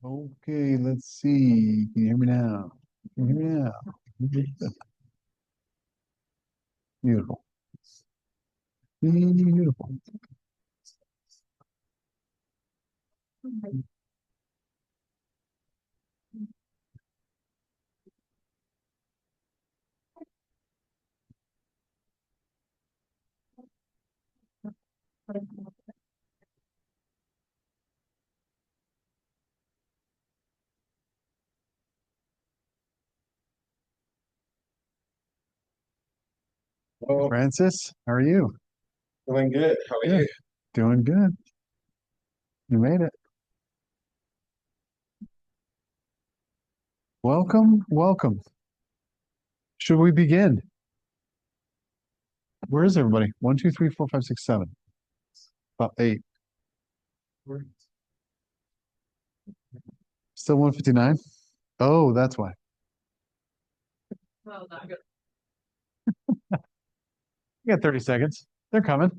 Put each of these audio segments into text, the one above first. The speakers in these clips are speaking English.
Okay, let's see. Can you hear me now? Can you hear me now? Beautiful. Beautiful. Well, Francis, how are you? doing good. How are Yeah, you? doing good. You made it. Welcome, welcome. Should we begin? Where is everybody? One, two, three, four, five, six, seven. About eight. Still 159? Oh, that's why. You got 30 seconds. They're coming.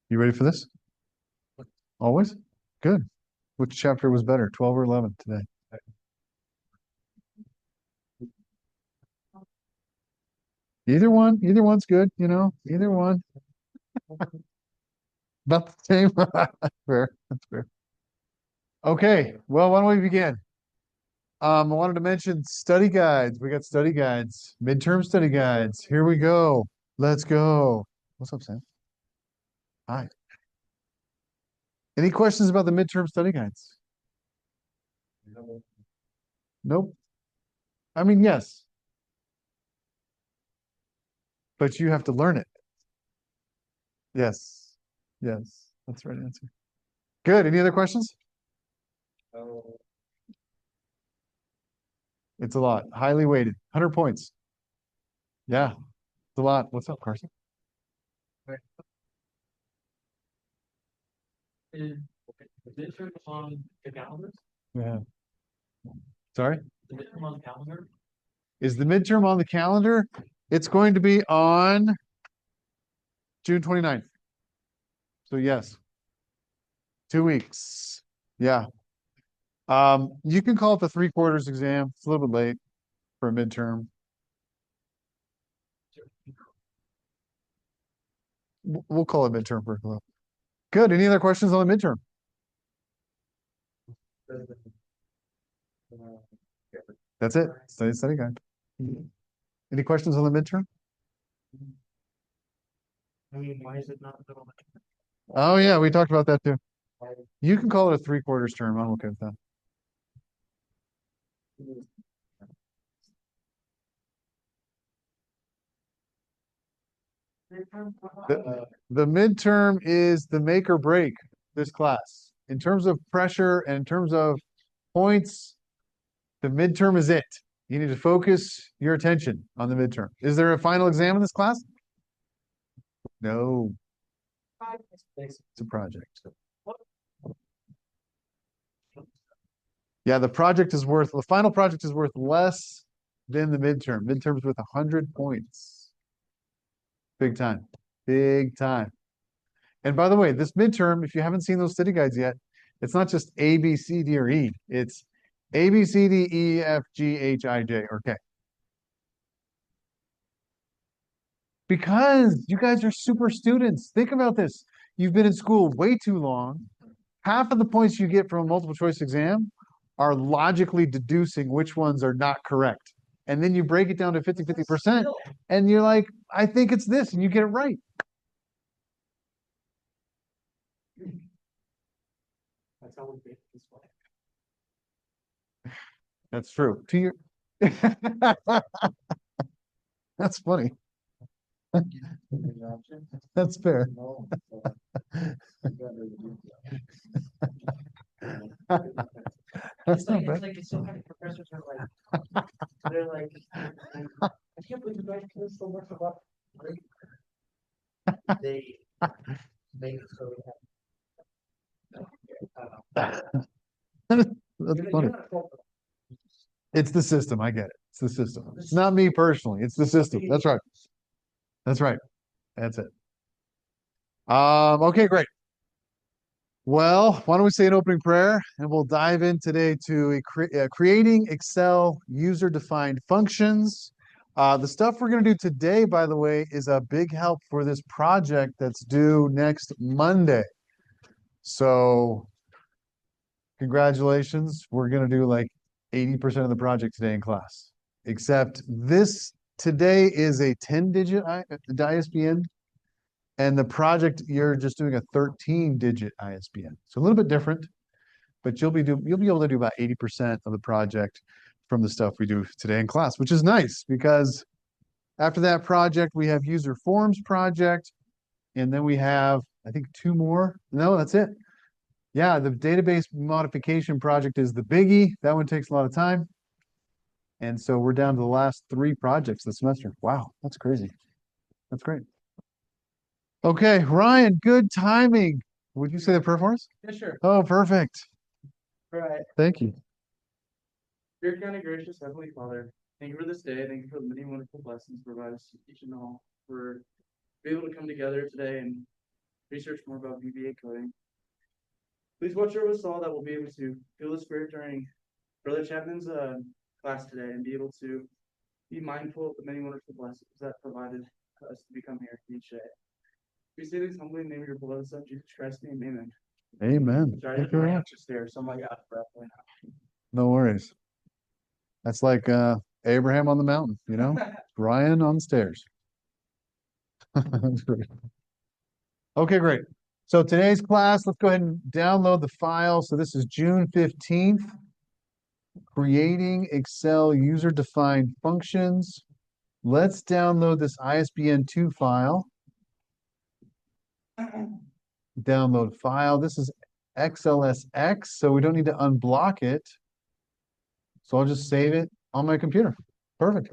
You ready for this? Always? Good. Which chapter was better, 12 or 11 today? Either one. Either one's good, either one. About the same. Fair. That's fair. Okay. Well, why don't we begin? I wanted to mention study guides. We got study guides, midterm study guides. Here we go. Let's go. What's up, Sam? Hi. Any questions about the midterm study guides? Nope. I mean, yes, but you have to learn it. Yes. Yes. That's the right answer. Good. Any other questions? It's a lot. Highly weighted. 100 points. Yeah. It's a lot. What's up, Carson? Is the midterm on the calendar? Yeah. Sorry? The midterm on the calendar? Is the midterm on the calendar? It's going to be on June 29th. So yes, 2 weeks. Yeah. You can call it the three-quarters exam. It's a little bit late for a midterm. We'll call it midterm for a club. Good. Any other questions on the midterm? That's it. Study guide. Any questions on the midterm? I mean, why is it not the middle? Oh yeah, we talked about that too. You can call it a three-quarters term. I'm okay with that. The midterm is the make or break this class. In terms of pressure and in terms of points, the midterm is it. You need to focus your attention on the midterm. Is there a final exam in this class? No, it's a project. Yeah, the final project is worth less than the midterm. Midterm's worth 100 points. Big time. Big time. And by the way, this midterm, if you haven't seen those study guides yet, it's not just A, B, C, D, or E. It's A, B, C, D, E, F, G, H, I, J, or K. Because you guys are super students. Think about this. You've been in school way too long. Half of the points you get from a multiple choice exam are logically deducing which ones are not correct. And then you break it down to 50%, and you're like, I think it's this, and you get it right. That's how we make this one. That's true. That's funny. That's fair. That's It's not like, bad. it's so funny. Professors are like, they're like, I can't believe you guys can still work about. They Maybe so we That's you're funny. not fault. It's the system. I get it. It's the system. It's not me personally. It's the system. That's right. That's right. That's it. Okay, great. Well, why don't we say an opening prayer and we'll dive in today to creating Excel user-defined functions. The stuff we're going to do today, by the way, is a big help for this project that's due next Monday. So congratulations. We're going to do like 80% of the project today in class, except this today is a 10-digit ISBN. And the project, you're just doing a 13-digit ISBN. So a little bit different, but you'll be able to do about 80% of the project from the stuff we do today in class, which is nice because after that project, we have user forms project, and then we have, I think, two more. No, that's it. Yeah, the database modification project is the biggie. That one takes a lot of time. And so we're down to the last three projects this semester. Wow, that's crazy. That's great. Okay, Ryan, good timing. Would you say the prayer for us? Yeah, sure. Oh, perfect. All right. Thank you. Dear kind and gracious Heavenly Father, thank you for this day. Thank you for the many wonderful blessings provided us each and all for being able to come together today and research more about VBA coding. Please watch over us all that we'll be able to feel the spirit during Brother Chapman's class today and be able to be mindful of the many wonderful blessings that provided us to become here each day. We say this humbly in the name of your beloved Son, Jesus Christ, amen. Amen. Sorry, Thank you very much. just there, so I'm like out of breath right No worries. That's like Abraham on the mountain, you know? now. Ryan on stairs. That's great. Okay, great. So today's class, let's go ahead and download the file. So this is June 15th, creating Excel user-defined functions. Let's download this ISBN2 file. Download file. This is XLSX, so we don't need to unblock it. So I'll just save it on my computer. Perfect.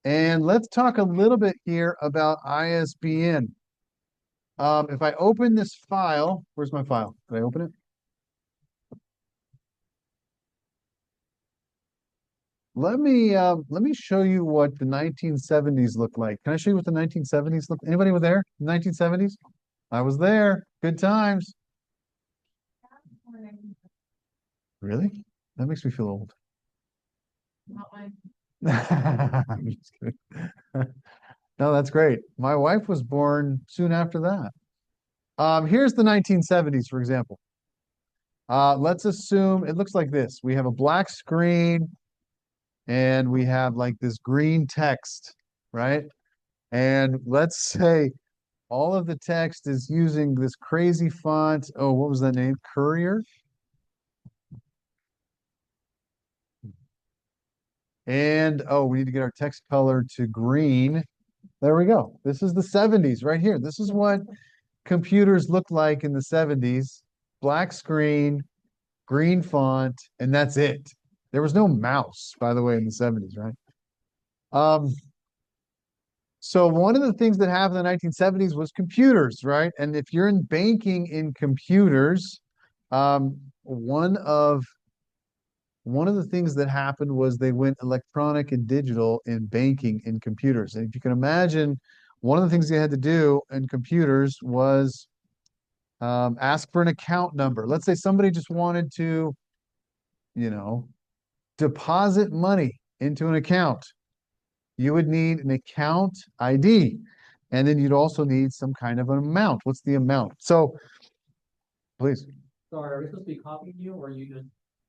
And let's talk a little bit here about ISBN. If I open this file, where's my file? Did I open it? Let me show you what the 1970s look like. Can I show you what the 1970s look? Anybody was there? 1970s? I was there. Good times. Really? That makes me feel old. Not mine. I'm just kidding. No, that's great. My wife was born soon after that. Here's the 1970s, for example. Let's assume it looks like this. We have a black screen and we have like this green text, right? And let's say all of the text is using this crazy font. Oh, what was that name? Courier? And oh, we need to get our text color to green. There we go. This is the 70s right here. This is what computers looked like in the 70s. Black screen, green font, and that's it. There was no mouse, by the way, in the 70s, right? So one of the things that happened in the 1970s was computers, right? And if you're in banking in computers, um, one of one of the things that happened was they went electronic and digital in banking in computers. And if you can imagine, one of the things they had to do in computers was ask for an account number. Let's say somebody just wanted to, you know, deposit money into an account. You would need an account ID. And then you'd also need some kind of an amount. What's the amount? So please. Sorry, are we supposed to be copying you or are you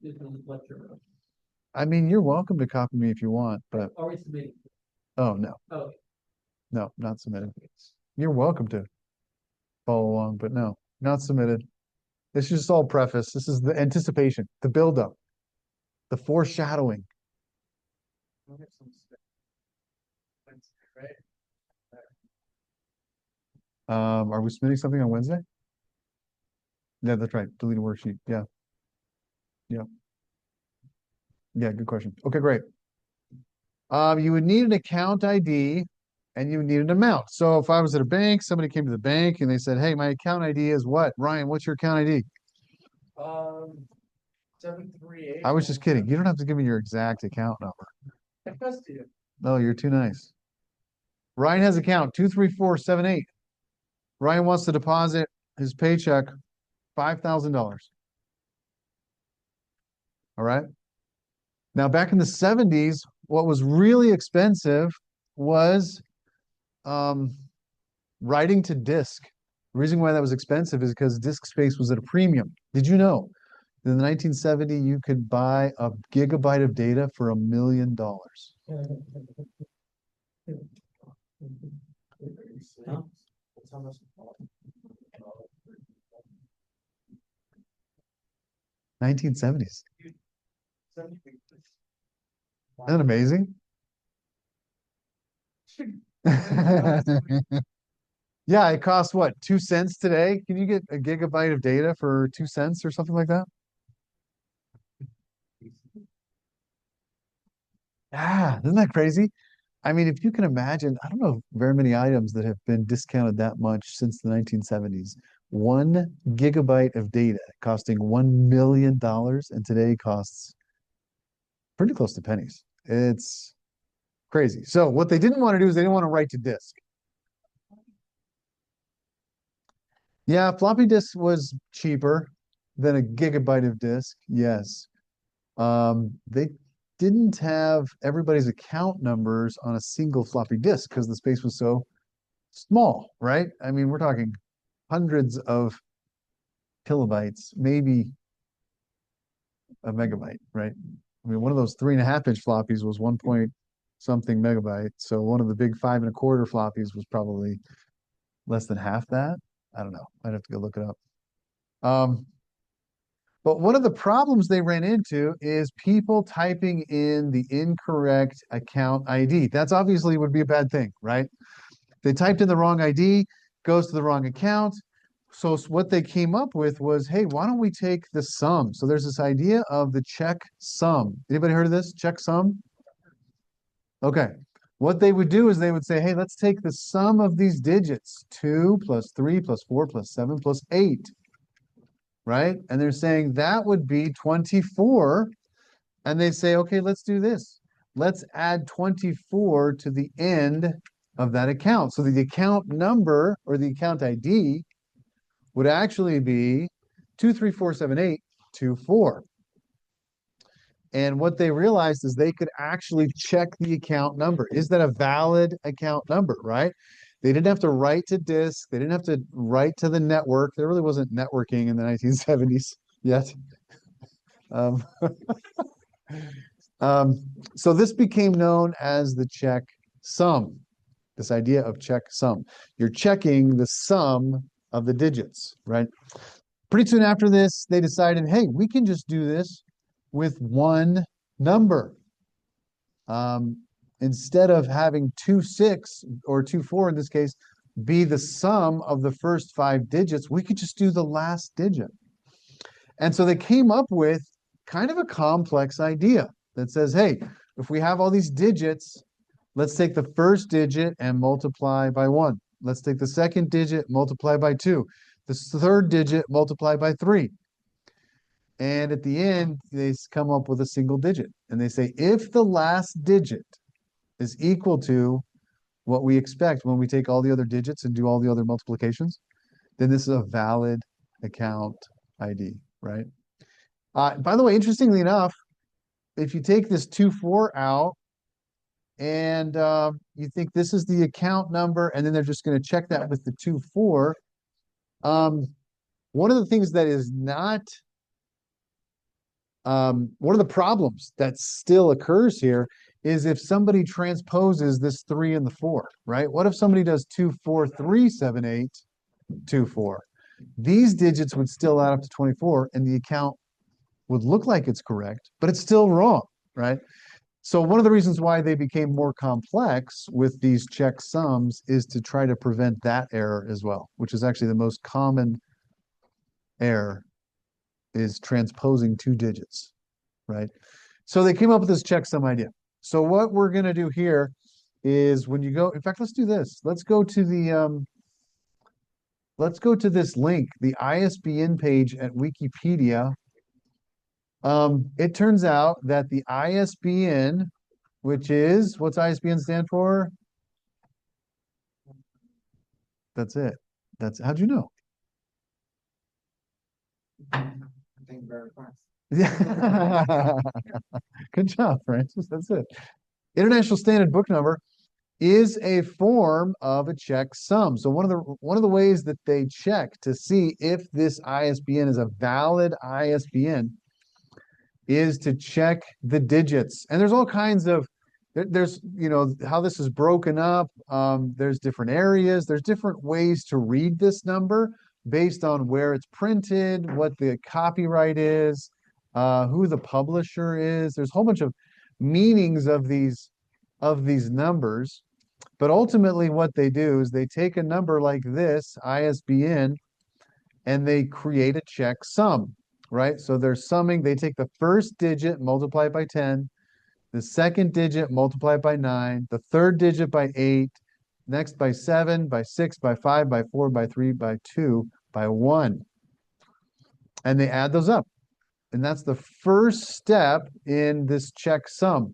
just gonna lecture us? I mean, you're welcome to copy me if you want, but Are we submitting? oh no, Oh, no, not submitted. You're welcome to follow along, but no, not submitted. This is just all preface. This is the anticipation, the buildup, the foreshadowing. we'll get some stuff. Wednesday, right? Are we submitting something on Wednesday? Yeah, that's right. Delete a worksheet. Yeah. Yeah. Yeah, good question. Okay, great. You would need an account ID. and you need an amount. So if I was at a bank, somebody came to the bank and they said, hey, my account ID is what? Ryan, what's your account ID? 738. I was just kidding. You don't have to give me your exact account number. I trust you. No, you're too nice. Ryan has account 23478. Ryan wants to deposit his paycheck $5,000. All right. Now, back in the 70s, what was really expensive was writing to disk. The reason why that was expensive is because disk space was at a premium. Did you know that in the 1970s you could buy a gigabyte of data for $1 million? That's how much. 1970s. 70. Isn't that amazing? Yeah, it costs what, 2 cents today? Can you get a gigabyte of data for 2 cents or something like that? Ah, isn't that crazy? I mean, if you can imagine, I don't know very many items that have been discounted that much since the 1970s. 1 gigabyte of data costing $1 million and today costs pretty close to pennies. It's crazy. So what they didn't want to do is they didn't want to write to disk. Yeah, floppy disk was cheaper than a gigabyte of disk. Yes. They didn't have everybody's account numbers on a single floppy disk because the space was so small, right? I mean, we're talking hundreds of kilobytes, maybe a megabyte, right? I mean, one of those 3.5 inch floppies was 1 point something megabyte. So one of the big 5.25 floppies was probably less than half that. I don't know. I'd have to go look it up. But one of the problems they ran into is people typing in the incorrect account ID. That's obviously would be a bad thing, right? They typed in the wrong ID, goes to the wrong account. So what they came up with was, hey, why don't we take the sum? So there's this idea of the check sum. Anybody heard of this? Check sum? Okay. What they would do is they would say, hey, let's take the sum of these digits, 2 plus 3 plus 4 plus 7 plus 8, right? And they're saying that would be 24. And they say, okay, let's do this. Let's add 24 to the end of that account. So the account number or the account ID would actually be 2347824. And what they realized is they could actually check the account number. Is that a valid account number, right? They didn't have to write to disk. They didn't have to write to the network. There really wasn't networking in the 1970s yet. Um, so this became known as the check sum, this idea of check sum. You're checking the sum of the digits, right? Pretty soon after this, they decided, hey, we can just do this with one number. Instead of having 26 or 24 in this case, be the sum of the first 5 digits, we could just do the last digit. And so they came up with kind of a complex idea that says, hey, if we have all these digits, let's take the first digit and multiply by 1. Let's take the second digit, multiply by 2. The third digit, multiply by 3. And at the end, they come up with a single digit. And they say, if the last digit is equal to what we expect when we take all the other digits and do all the other multiplications, then this is a valid account ID, right? By the way, interestingly enough, if you take this 24 out and you think this is the account number, and then they're just going to check that with the 24, one of the things that is not one of the problems that still occurs here is if somebody transposes this 3 and the 4, right? What if somebody does 2437824? These digits would still add up to 24, and the account would look like it's correct, but it's still wrong, right? So one of the reasons why they became more complex with these check sums is to try to prevent that error as well, which is actually the most common error, is transposing 2 digits, right? So they came up with this checksum idea. So what we're going to do here is when you go, in fact, let's do this. Let's go to this link, the ISBN page at Wikipedia. It turns out that the ISBN, which is, what's ISBN stand for? That's it. How'd you know? Thank you very much. Yeah. Good job, Francis. That's it. International Standard Book Number is a form of a checksum. So one of the ways that they check to see if this ISBN is a valid ISBN is to check the digits. And there's all kinds of there's how this is broken up. There's different areas. There's different ways to read this number based on where it's printed, what the copyright is, who the publisher is. There's a whole bunch of meanings of these numbers. But ultimately, what they do is they take a number like this, ISBN, and they create a checksum, right? So they're summing, they take the first digit, multiply it by 10, the second digit, multiply it by 9, the third digit by 8, next by 7, by 6, by 5, by 4, by 3, by 2, by 1. And they add those up. And that's the first step in this checksum.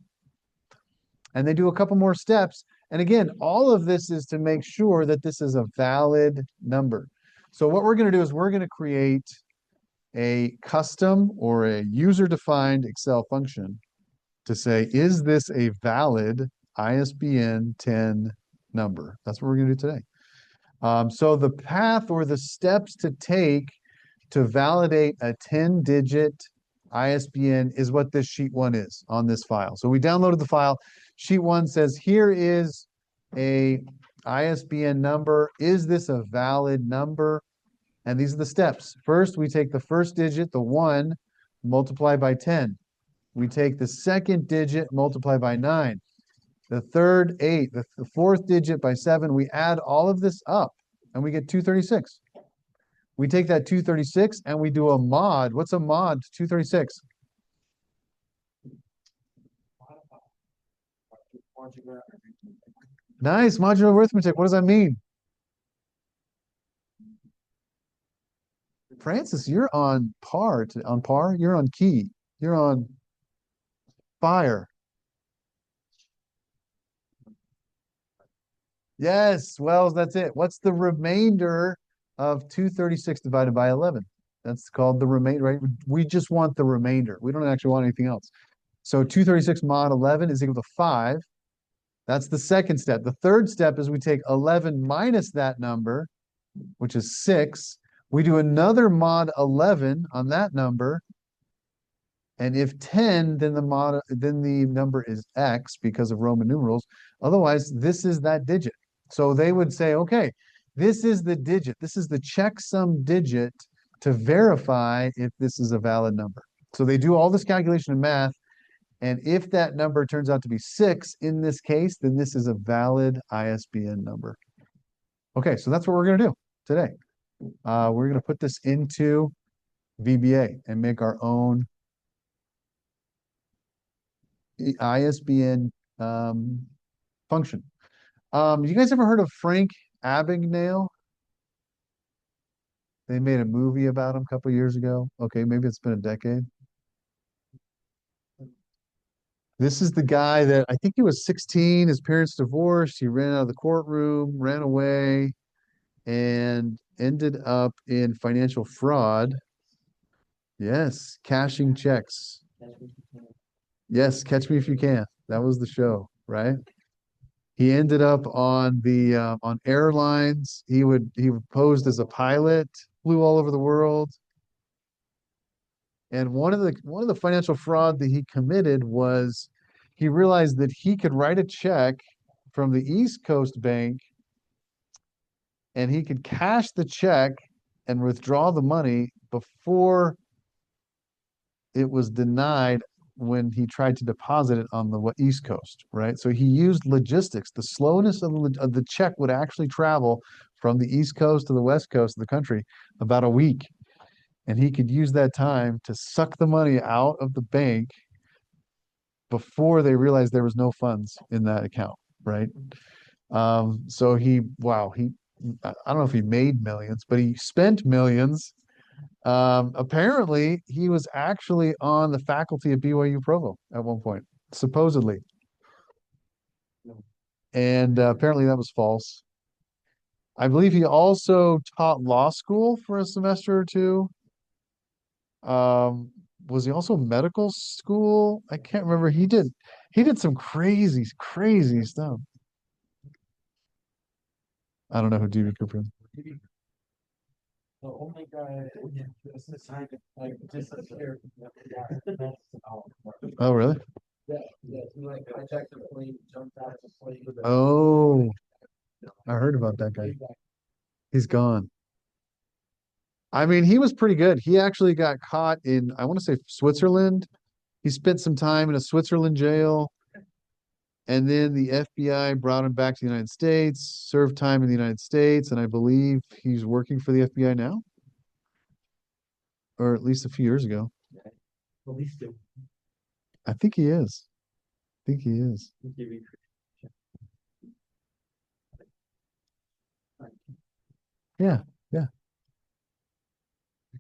And they do a couple more steps. And again, all of this is to make sure that this is a valid number. So what we're going to do is we're going to create a custom or a user-defined Excel function to say, is this a valid ISBN 10 number? That's what we're going to do today. So the path or the steps to take to validate a 10-digit ISBN is what this sheet 1 is on this file. So we downloaded the file. Sheet 1 says, here is a ISBN number. Is this a valid number? And these are the steps. First, we take the first digit, the 1, multiply by 10. We take the second digit, multiply by 9. The third, 8. The fourth digit by 7. We add all of this up, and we get 236. We take that 236 and we do a mod. What's a mod to 236? Nice, modular arithmetic. What does that mean? Francis, you're on par. On par? You're on key. You're on fire. Yes, well, that's it. What's the remainder of 236 divided by 11? That's called the remainder, right? We just want the remainder. We don't actually want anything else. So 236 mod 11 is equal to 5. That's the second step. The third step is we take 11 minus that number, which is 6. We do another mod 11 on that number. And if 10, then the number is X because of Roman numerals. Otherwise, this is that digit. So they would say, okay, this is the digit. This is the checksum digit to verify if this is a valid number. So they do all this calculation in math. And if that number turns out to be 6 in this case, then this is a valid ISBN number. Okay, so that's what we're going to do today. We're going to put this into VBA and make our own ISBN function. You guys ever heard of Frank Abagnale? They made a movie about him a couple years ago. Okay, maybe it's been a decade. This is the guy that I think he was 16. His parents divorced. He ran out of the courtroom, ran away, and ended up in financial fraud. Yes, cashing checks. Yes, Catch Me If You Can. That was the show, right? He ended up on the on airlines. He posed as a pilot, flew all over the world. And one of the financial fraud that he committed was he realized that he could write a check from the East Coast bank and he could cash the check and withdraw the money before it was denied when he tried to deposit it on the East Coast, right? So he used logistics. The slowness of the check would actually travel from the East Coast to the West Coast of the country about a week. And he could use that time to suck the money out of the bank before they realized there was no funds in that account. right? So I don't know if he made millions, but he spent millions. Apparently, he was actually on the faculty of BYU Provo at one point, supposedly. And apparently that was false. I believe he also taught law school for a semester or two. Um, was he also medical school? I can't remember. He did some crazy, crazy stuff. I don't know who DB Cooper is. The only guy, this is like disappeared. Oh, really? Yeah, yeah, he like hijacked the plane, jumped out of the plane. Oh, I heard about that guy. He's gone. I mean, he was pretty good. He actually got caught in, I want to say Switzerland. He spent some time in a Switzerland jail, and then the FBI brought him back to the United States, served time in the United States, and I believe he's working for the FBI now, or at least a few years ago. At least it. I think he is. I think he is. Yeah, yeah.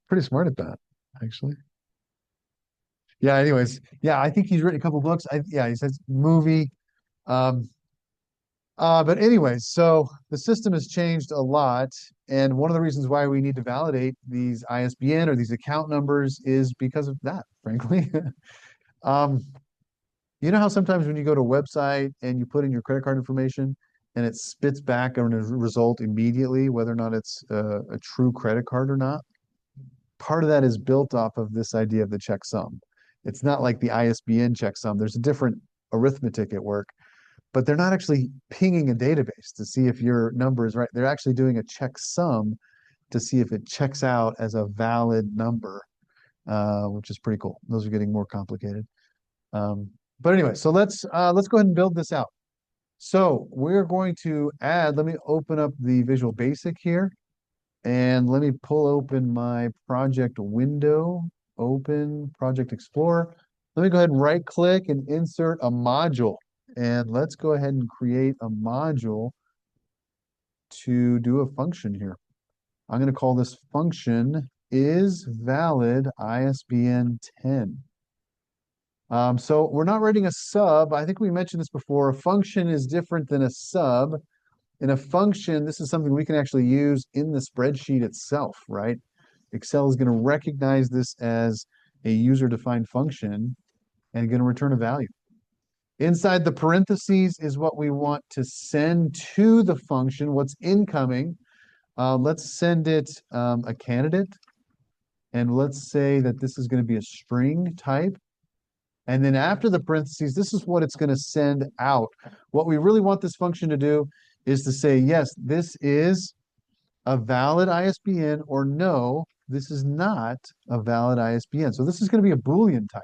Pretty smart at that, actually. Yeah, anyways. Yeah, I think he's written a couple books. Yeah, he says movie. Um, but anyways, so the system has changed a lot. And one of the reasons why we need to validate these ISBN or these account numbers is because of that, frankly. Um, you know how sometimes when you go to a website and you put in your credit card information and it spits back a result immediately, whether or not it's a true credit card or not? Part of that is built off of this idea of the checksum. It's not like the ISBN checksum. There's a different arithmetic at work, but they're not actually pinging a database to see if your number is right. They're actually doing a checksum to see if it checks out as a valid number, which is pretty cool. Those are getting more complicated. Um, but anyway, so let's go ahead and build this out. So we're going to add, let me open up the Visual Basic here. And let me pull open my project window, open Project Explorer. Let me go ahead and right click and insert a module. And let's go ahead and create a module to do a function here. I'm going to call this function is valid ISBN 10. So we're not writing a sub. I think we mentioned this before. A function is different than a sub. In a function, this is something we can actually use in the spreadsheet itself, right? Excel is going to recognize this as a user-defined function and going to return a value. Inside the parentheses is what we want to send to the function, what's incoming. Let's send it a candidate. And let's say that this is going to be a string type. And then after the parentheses, this is what it's going to send out. What we really want this function to do is to say, yes, this is a valid ISBN, or no, this is not a valid ISBN. So this is going to be a Boolean type.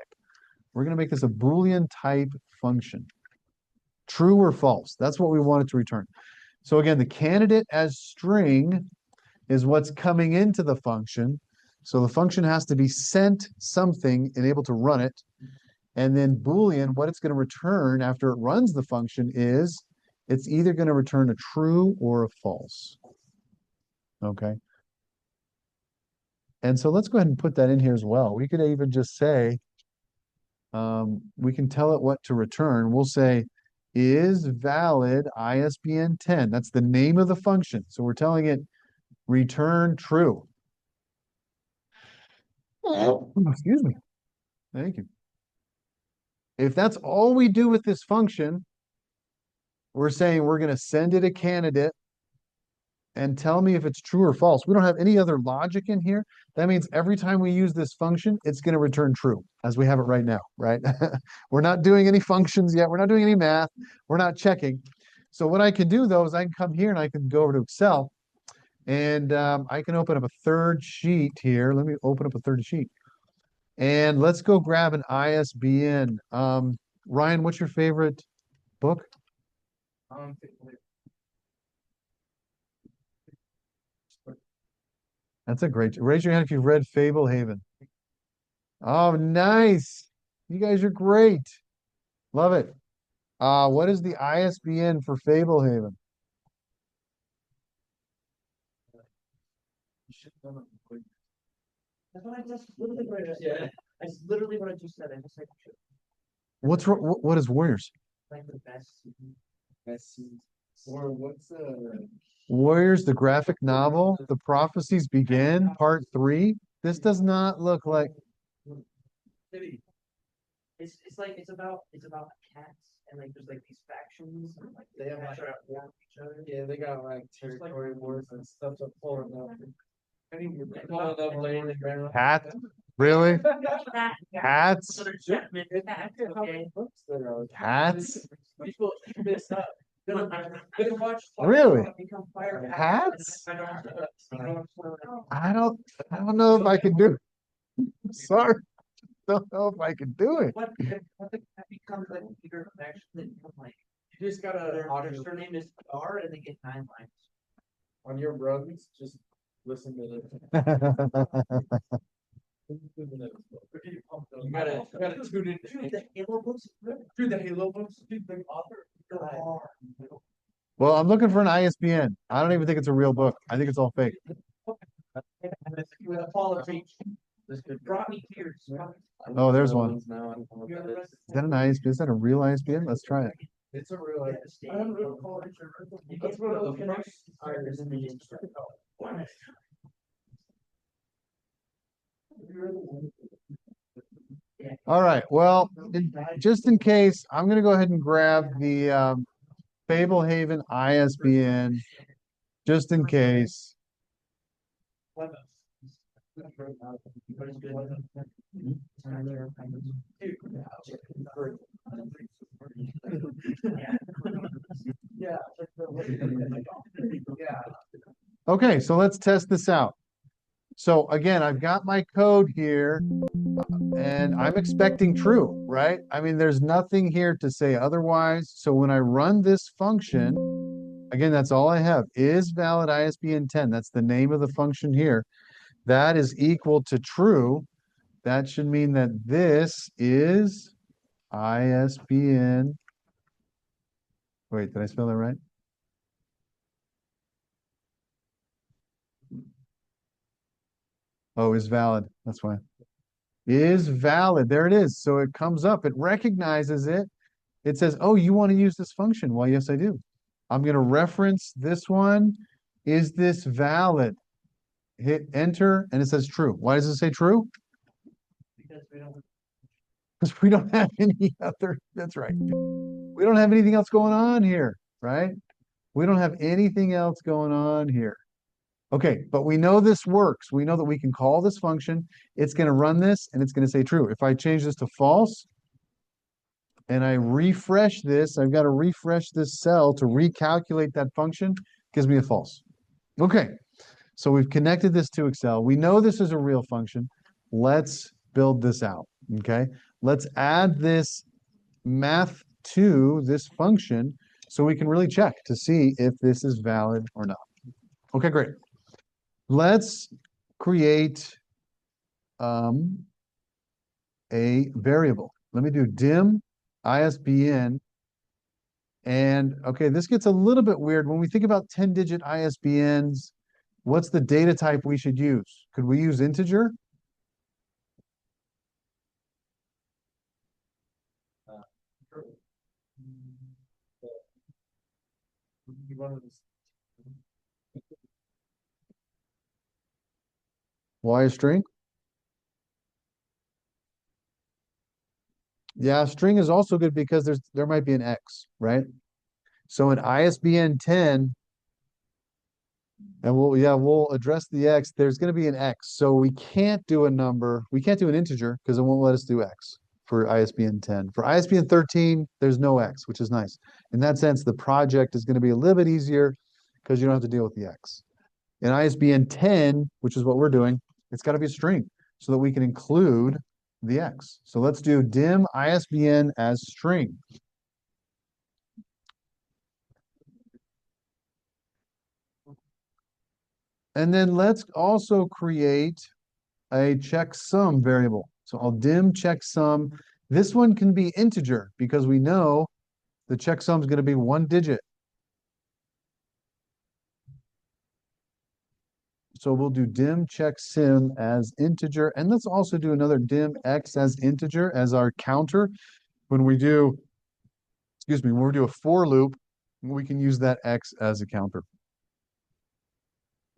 We're going to make this a Boolean type function. True or false. That's what we want it to return. So again, the candidate as string is what's coming into the function. So the function has to be sent something and able to run it. And then Boolean, what it's going to return after it runs the function is it's either going to return a true or a false. Okay. And so let's go ahead and put that in here as well. We could even just say, we can tell it what to return. We'll say is valid ISBN 10. That's the name of the function. So we're telling it return true. Excuse me. Thank you. If that's all we do with this function, we're saying we're going to send it a candidate and tell me if it's true or false. We don't have any other logic in here. That means every time we use this function, it's going to return true as we have it right now, right? We're not doing any functions yet. We're not doing any math. We're not checking. So what I can do though is I can come here and I can go over to Excel and I can open up a third sheet here. Let me open up a third sheet. And let's go grab an ISBN. Ryan, what's your favorite book? That's a great. Raise your hand if you've read Fablehaven. Oh, nice. You guys are great. Love it. What is the ISBN for Fablehaven? You should know them quick. That's what I just literally what I just said. That's literally what I just said. I just said What is Warriors? like the best. Best or what's Warriors, the graphic novel, The Prophecies Begin, Part 3. This does not look like. city? It's about cats and like there's like these factions and like They have, cats are at war with each other. Yeah, they got like territory wars and stuff to pull it up. I think we're pulling up laying the ground. Hat? Really? Cat. Hats? So there's Chapman cats, okay? Books there are. Hats? People eat this up. They watch. Really? Become fire Hats? I I don't know if I can do. Sorry, don't know if I can do it. what if the cat becomes like a bigger faction, they become like You just gotta their surname is R and they get 9 lines. on your runs, just listen to you gotta tune in. Dude, the Halo books, Dude, the Halo books, dude, the author. Well, I'm looking for an ISBN. I don't even think it's a real book. I think it's all fake. with apology. This could brought me tears. Oh, there's one. Is that an ISBN? Is that a real ISBN? Let's try it. It's a real. That's one of the All right. Well, just in case, I'm going to go ahead and grab the Fablehaven ISBN, just in case. Okay, so let's test this out. So again, I've got my code here and I'm expecting true, right? I mean, there's nothing here to say otherwise. So when I run this function, again, that's all I have, is valid ISBN 10. That's the name of the function here. That is equal to true. That should mean that this is ISBN. Wait, did I spell that right? Oh, is valid. That's why. Is valid. There it is. So it comes up. It recognizes it. It says, oh, you want to use this function? Well, yes, I do. I'm going to reference this one. Is this valid? Hit enter, and it says true. Why does it say true? Because we don't have any other. That's right. We don't have anything else going on here, right? We don't have anything else going on here. Okay, but we know this works. We know that we can call this function. It's going to run this, and it's going to say true. If I change this to false, and I refresh this, I've got to refresh this cell to recalculate that function, gives me a false. Okay, so we've connected this to Excel. We know this is a real function. Let's build this out, okay? Let's add this math to this function so we can really check to see if this is valid or not. Okay, great. Let's create a variable. Let me do dim ISBN. And okay, this gets a little bit weird. When we think about 10-digit ISBNs, what's the data type we should use? Could we use integer? Why a string? Yeah, string is also good because there might be an X, right? So in ISBN 10, and we'll address the X, there's going to be an X. So we can't do a number, we can't do an integer because it won't let us do X for ISBN 10. For ISBN 13, there's no X, which is nice. In that sense, the project is going to be a little bit easier because you don't have to deal with the X. In ISBN 10, which is what we're doing, it's got to be a string so that we can include the X. So let's do dim ISBN as string. And then let's also create a checksum variable. So I'll dim checksum. This one can be integer because we know The checksum is going to be 1 digit. So we'll do dim checksum as integer. And let's also do another dim x as integer as our counter. When we do, excuse me, when we do a for loop, we can use that x as a counter.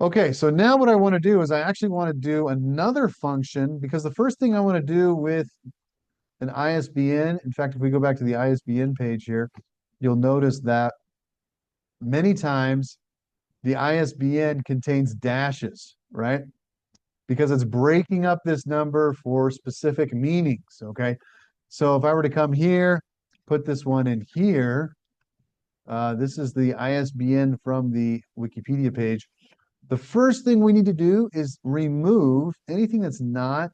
Okay, so now what I want to do is I actually want to do another function, because the first thing I want to do with an ISBN, in fact, if we go back to the ISBN page here, you'll notice that many times the ISBN contains dashes, right? Because it's breaking up this number for specific meanings, okay? So if I were to come here, put this one in here, this is the ISBN from the Wikipedia page. The first thing we need to do is remove anything that's not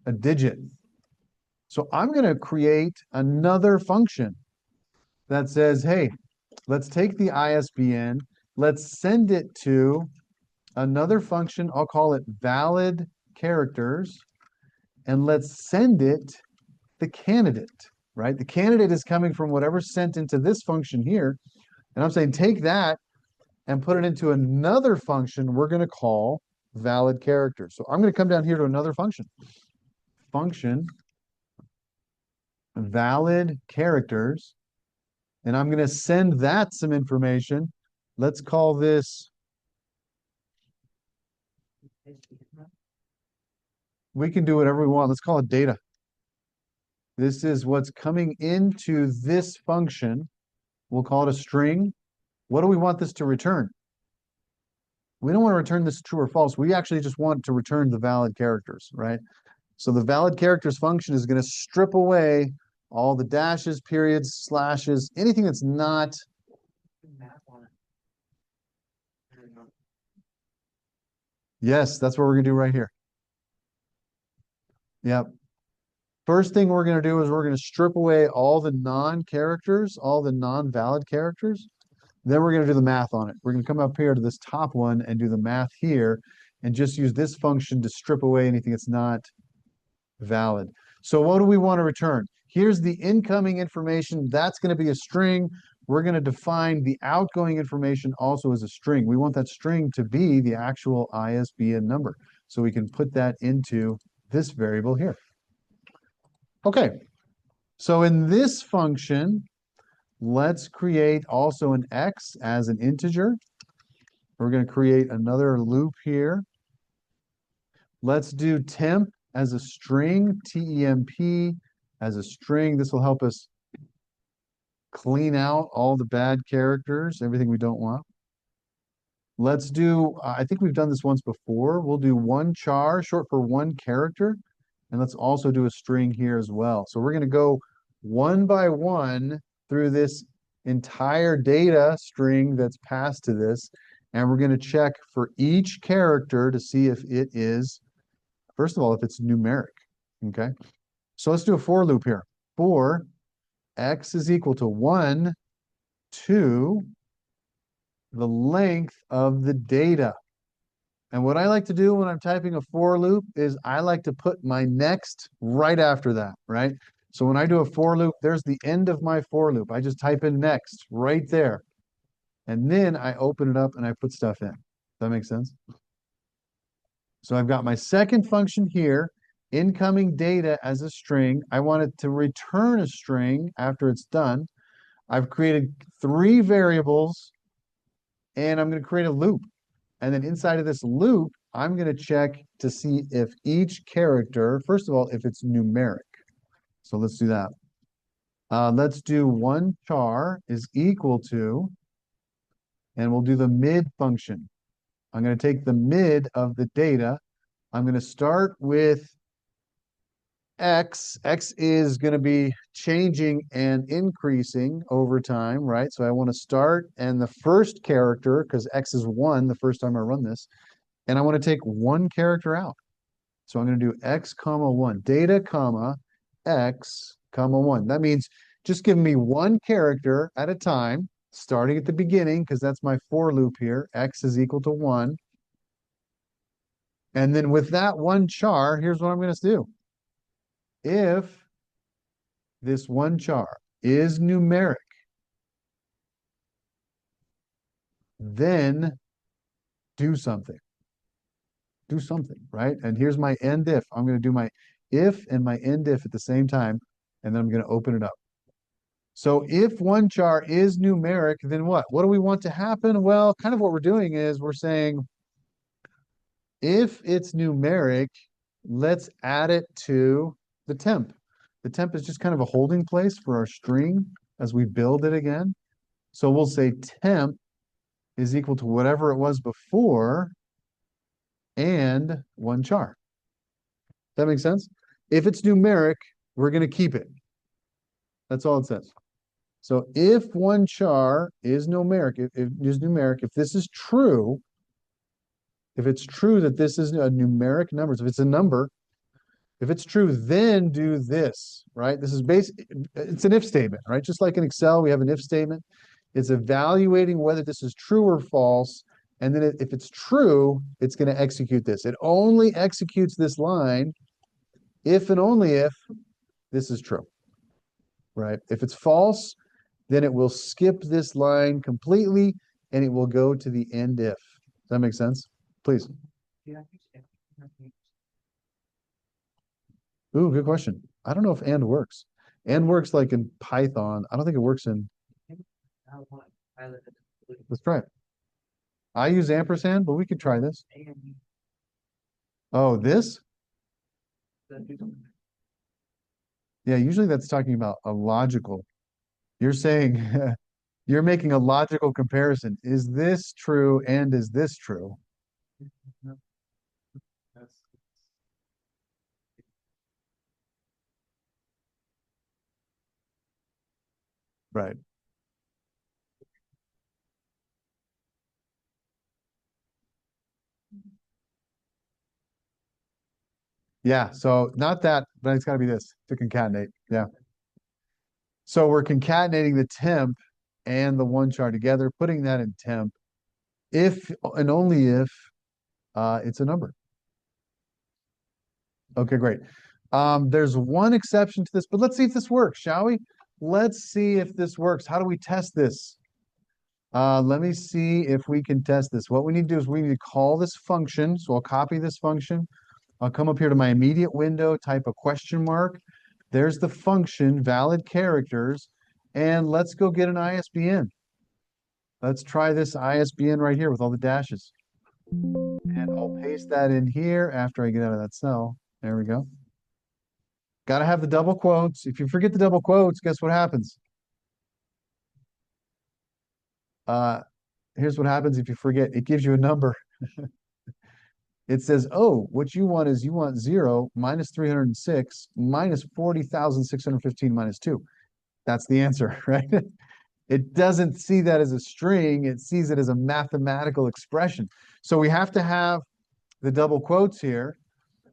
a digit. So I'm going to create another function that says, hey, let's take the ISBN, let's send it to another function, I'll call it valid characters, and let's send it the candidate, right? The candidate is coming from whatever's sent into this function here. And I'm saying take that and put it into another function we're going to call valid characters. So I'm going to come down here to another function. Function valid characters. And I'm going to send that some information. Let's call this, we can do whatever we want. Let's call it data. This is what's coming into this function. We'll call it a string. What do we want this to return? We don't want to return this true or false. We actually just want to return the valid characters, right? So the valid characters function is going to strip away all the dashes, periods, slashes, anything that's not. Yes, that's what we're going to do right here. Yep. First thing we're going to do is we're going to strip away all the non-characters, all the non-valid characters. Then we're going to do the math on it. We're going to come up here to this top one and do the math here and just use this function to strip away anything that's not valid. So what do we want to return? Here's the incoming information. That's going to be a string. We're going to define the outgoing information also as a string. We want that string to be the actual ISBN number. So we can put that into this variable here. Okay. So in this function, let's create also an x as an integer. We're going to create another loop here. Let's do temp as a string, temp as a string. This will help us clean out all the bad characters, everything we don't want. Let's do, I think we've done this once before. We'll do one char, short for one character. And let's also do a string here as well. So we're going to go one by one through this entire data string that's passed to this. And we're going to check for each character to see if it is, first of all, if it's numeric. Okay. So let's do a for loop here. For x is equal to 1 to the length of the data. And what I like to do when I'm typing a for loop is I like to put my next right after that, right? So when I do a for loop, there's the end of my for loop. I just type in next right there. And then I open it up and I put stuff in. Does that make sense? So I've got my second function here, incoming data as a string. I want it to return a string after it's done. I've created 3 variables and I'm going to create a loop. And then inside of this loop, I'm going to check to see if each character, first of all, if it's numeric. So let's do that. Let's do one char is equal to, and we'll do the mid function. I'm going to take the mid of the data. I'm going to start with x. X is going to be changing and increasing over time, right? So I want to start, and the first character, because x is 1 the first time I run this, and I want to take one character out. So I'm going to do x comma 1, data comma x comma 1. That means just give me one character at a time, starting at the beginning, because that's my for loop here. X is equal to 1. And then with that one char, here's what I'm going to do. If this one char is numeric, then do something. Do something, right? And here's my end if. I'm going to do my if and my end if at the same time, and then I'm going to open it up. So if one char is numeric, then what? What do we want to happen? Well, kind of what we're doing is we're saying if it's numeric, let's add it to the temp. The temp is just kind of a holding place for our string as we build it again. So we'll say temp is equal to whatever it was before and one char. That makes sense? If it's numeric, we're going to keep it. That's all it says. So if one char is numeric, if this is true, if it's true that this is a numeric number, so if it's a number, if it's true, then do this, right? This is it's an if statement, right? Just like in Excel, we have an if statement. It's evaluating whether this is true or false. And then if it's true, it's going to execute this. It only executes this line if and only if this is true, right? If it's false, then it will skip this line completely and it will go to the end if. Does that make sense? Please. Ooh, good question. I don't know if and works. And works like in Python. I don't think it works in. Let's try it. I use ampersand, but we could try this. Oh, this? Yeah, usually that's talking about a logical. You're saying you're making a logical comparison. Is this true and is this true? Right. Yeah, so not that, but it's got to be this to concatenate. Yeah. So we're concatenating the temp and the one char together, putting that in temp if and only if it's a number. Okay, great. There's one exception to this, but let's see if this works, shall we? Let's see if this works. How do we test this? Let me see if we can test this. What we need to do is we need to call this function. So I'll copy this function. I'll come up here to my immediate window, type a question mark. There's the function, valid characters, and let's go get an ISBN. Let's try this ISBN right here with all the dashes. And I'll paste that in here after I get out of that cell. There we go. Got to have the double quotes. If you forget the double quotes, guess what happens? Here's what happens if you forget. It gives you a number. It says, oh, what you want is you want 0 minus 306 minus 40,615 minus 2. That's the answer, right? It doesn't see that as a string. It sees it as a mathematical expression. So we have to have the double quotes here.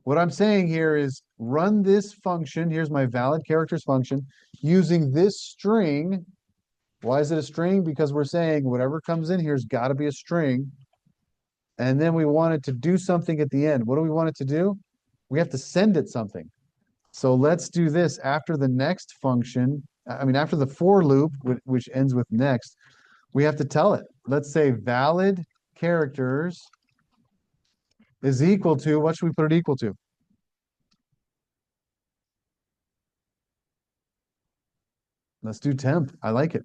What I'm saying here is run this function. Here's my valid characters function using this string. Why is it a string? Because we're saying whatever comes in here has got to be a string. And then we want it to do something at the end. What do we want it to do? We have to send it something. So let's do this after the next function. After the for loop, which ends with next, we have to tell it. Let's say valid characters is equal to, what should we put it equal to? Let's do temp. I like it.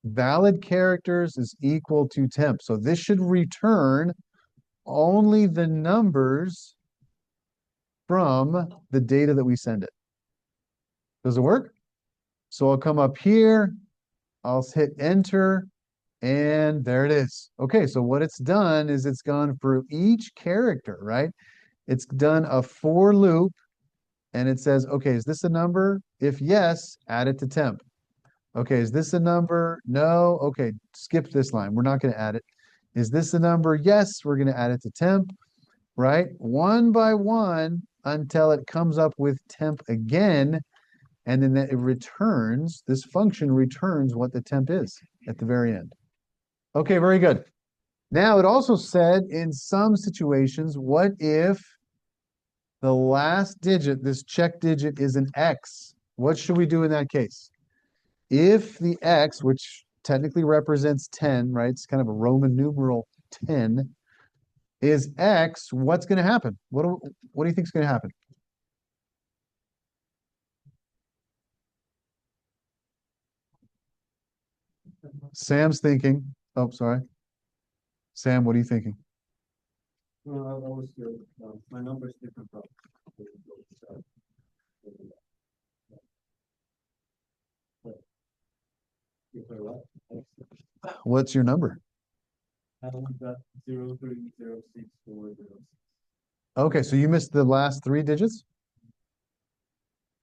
Valid characters is equal to temp. So this should return only the numbers from the data that we send it. Does it work? So I'll come up here, I'll hit enter, and there it is. Okay, so what it's done is it's gone through each character, right? It's done a for loop, and it says, okay, is this a number? If yes, add it to temp. Okay, is this a number? No. Okay, skip this line. We're not going to add it. Is this a number? Yes, we're going to add it to temp, right? One by one until it comes up with temp again. And then it returns, this function returns what the temp is at the very end. Okay, very good. Now it also said in some situations, what if the last digit, this check digit is an X? What should we do in that case? If the X, which technically represents 10, right? It's kind of a Roman numeral 10, is X, what's going to happen? What do you think is going to happen? Sam's thinking, oh, sorry. Sam, what are you thinking? Well, I was still, my number's different from. What's your number? I only got 0306406. Okay, so you missed the last three digits?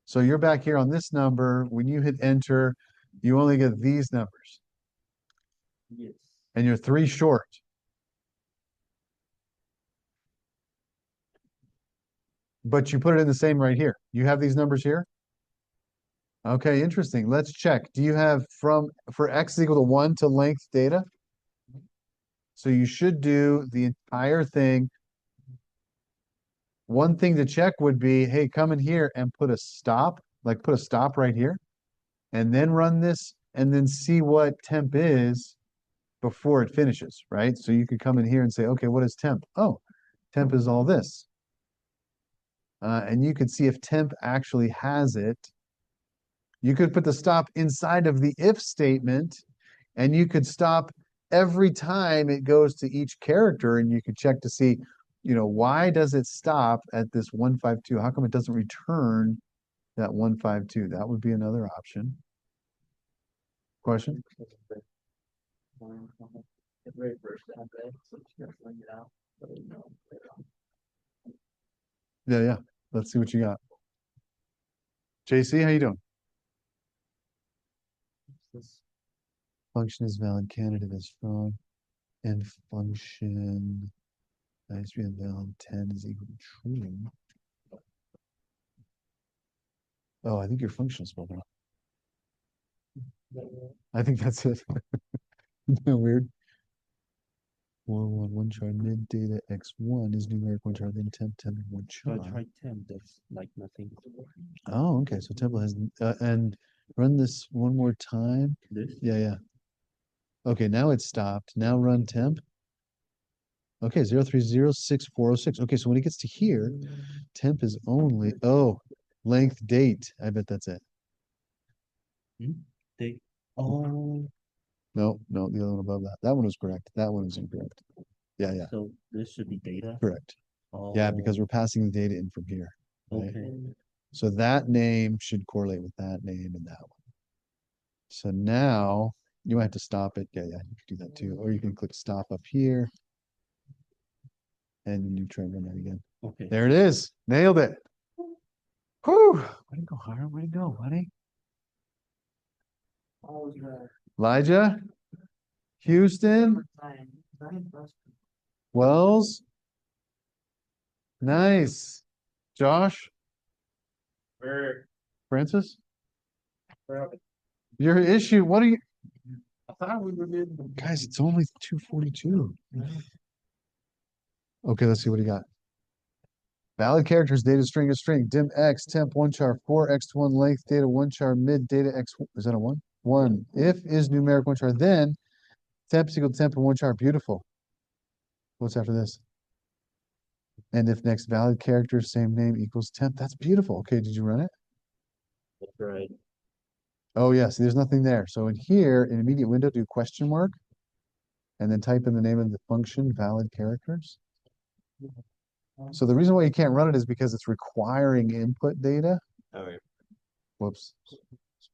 So you're back here on this number. When you hit enter, you only get these numbers, Yes. and you're three short. But you put it in the same right here. You have these numbers here? Okay, interesting. Let's check. Do you have for x is equal to 1 to length data? So you should do the entire thing. One thing to check would be, hey, come in here and put a stop, like put a stop right here, and then run this and then see what temp is before it finishes, right? So you could come in here and say, okay, what is temp? Oh, temp is all this. And you could see if temp actually has it. You could put the stop inside of the if statement, and you could stop every time it goes to each character, and you could check to see, why does it stop at this 152? How come it doesn't return that 152? That would be another option. Question? The very first time, so you gotta find it out. But no, later on. Yeah. Let's see what you got. JC, how you doing? Function is valid, candidate is strong, and function nice and valid 10 is equal to true. Oh, I think your function is spelled wrong. I think that's it. Isn't that weird? 1 char mid data x1 is numeric 1 char then temp 1 So I char. tried 10, that's like nothing. Oh, okay. So tempo has and run this one more time. This? Yeah. Okay, now it's stopped. Now run temp. Okay, 0306406. Okay, so when it gets to here, temp is only length date. I bet that's it. They, oh, No, the other one above that. That one was correct. That one is incorrect. Yeah, so this should be data? correct. Yeah, because we're passing the data in from here. Right? Okay. So that name should correlate with that name and that one. So now you might have to stop it. Yeah, you can do that too. Or you can click stop up here. And you try and run that again. Okay. There it is. Nailed it. Whew. Way to go, Hara. Way to go, buddy. Elijah? Houston? Wells? Nice. Josh? Francis? Your issue, what are you? I thought we were good. Guys, it's only 2:42. Okay, let's see what he got. Valid characters, data string is string, dim x, temp 1 char, 4 x1 length, data 1 char, mid data x, is that a 1? 1. If is numeric 1 char, then temp is equal to temp and 1 char, beautiful. What's after this? And if next valid character, same name equals temp, that's beautiful. Okay, did you run it? That's right. Oh, yeah, see, there's nothing there. So in here, in immediate window, do question mark, and then type in the name of the function, valid characters. So the reason why you can't run it is because it's requiring input data. All right. Whoops.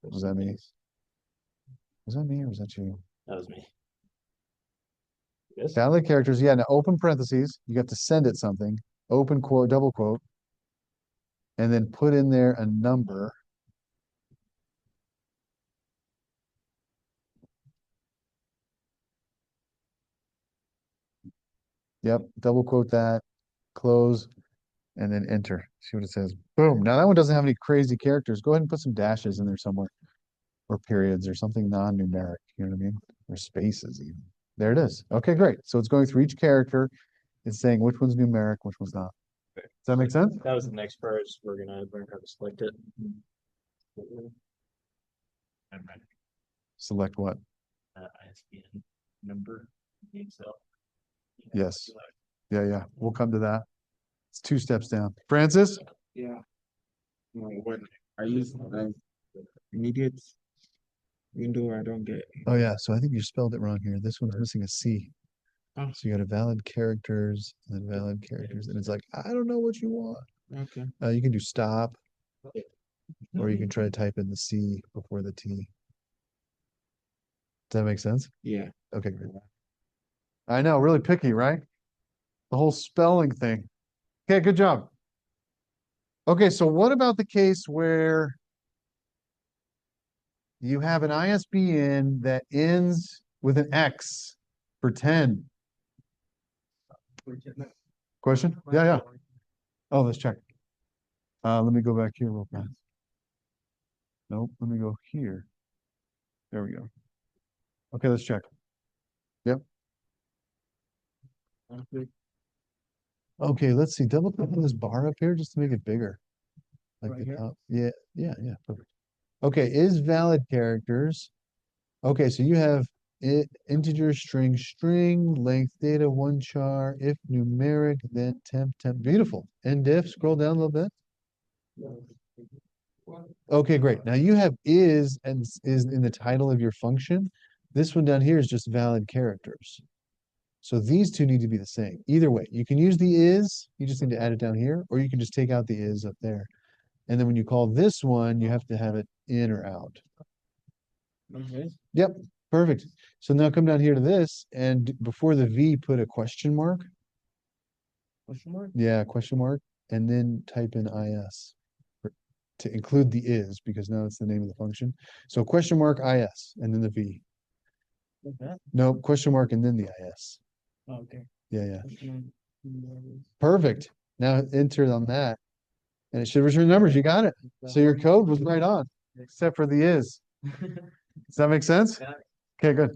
Was that me? Was that me or was that you? That was me. Yes. Valid characters, yeah, now open parentheses, you have to send it something, open quote, double quote, and then put in there a number. Yep, double quote that, close, and then enter. See what it says. Boom. Now that one doesn't have any crazy characters. Go ahead and put some dashes in there somewhere, or periods, or something non-numeric. You know what I mean? Or spaces even. There it is. Okay, great. So it's going through each character. It's saying which one's numeric, which one's not. Does that make sense? That was the next part. We're gonna learn how to select it. Select what? ISBN number in Excel. Yes. Yeah. We'll come to that. It's 2 steps down. Francis? Yeah. No, when I use immediate window, I don't get. Oh yeah, so I think you spelled it wrong here. This one's missing a C. Oh. So you got a valid characters and then valid characters, and it's like, I don't know what you want. Okay. You can do stop, or you can try to type in the C before the T. Does that make sense? Yeah. Okay, great. I know, really picky, right? The whole spelling thing. Okay, good job. Okay, so what about the case where you have an ISBN that ends with an X for 10? Question? Yeah. Oh, let's check. Let me go back here real fast. Nope, let me go here. There we go. Okay, let's check. Yep. Okay, let's see. Double click on this bar up here just to make it bigger. Like Right the here? top. Yeah, perfect. Okay, is valid characters. Okay, so you have integer, string, length data, one char, if numeric, then temp. Beautiful. End if, scroll down a little bit. Okay, great. Now you have is and is in the title of your function. This one down here is just valid characters. So these two need to be the same. Either way, you can use the is, you just need to add it down here, or you can just take out the is up there. And then when you call this one, you have to have it in or out. Okay. Yep, perfect. So now come down here to this, and before the V, put a question mark. Question mark? Yeah, question mark, and then type in is to include the is, because now it's the name of the function. So question mark is, and then the V. Like that? No, question mark and then the is. Oh, okay. Yeah. Question mark. Perfect. Now enter on that, and it should return numbers. You got it. So your code was right on, except for the is. Does that make sense? Got Okay, good.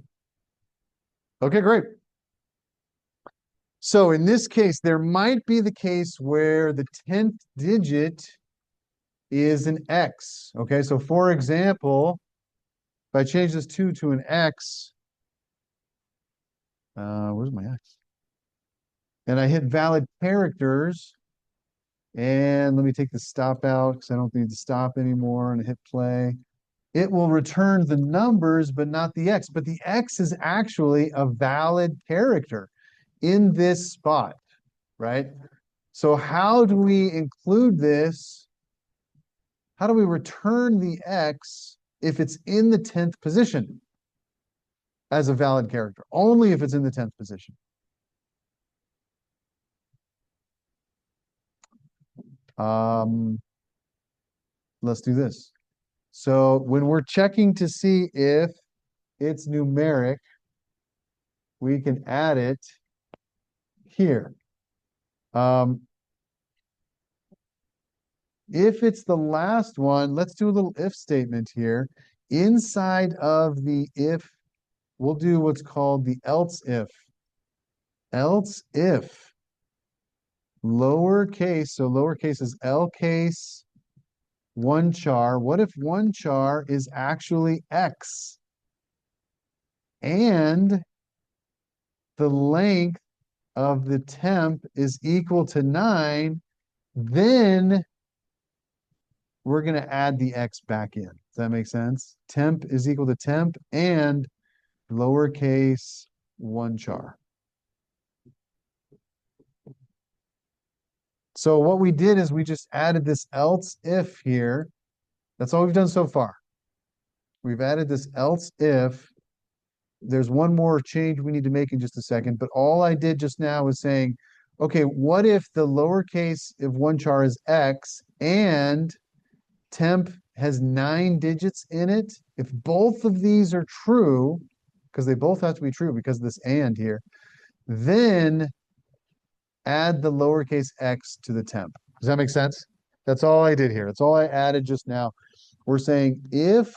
Okay, great. So in this case, there might be the case where the 10th digit is an X. Okay, so for example, if I change this 2 to an X, where's my X? And I hit valid characters, and let me take the stop out because I don't need to stop anymore, and hit play. It will return the numbers, but not the X. But the X is actually a valid character in this spot, right? So how do we include this? How do we return the X if it's in the 10th position as a valid character? Only if it's in the 10th position. Let's do this. So when we're checking to see if it's numeric, we can add it here. If it's the last one, let's do a little if statement here. Inside of the if, we'll do what's called the else if. Else if lowercase, so lowercase is L case one char. What if one char is actually X? And the length of the temp is equal to 9, then we're going to add the X back in. Does that make sense? Temp is equal to temp and lowercase one char. So what we did is we just added this else if here. That's all we've done so far. We've added this else if. There's one more change we need to make in just a second, but all I did just now was saying, okay, what if the lowercase if one char is X and temp has 9 digits in it? If both of these are true, because they both have to be true because of this and here, then add the lowercase x to the temp. Does that make sense? That's all I did here. That's all I added just now. We're saying if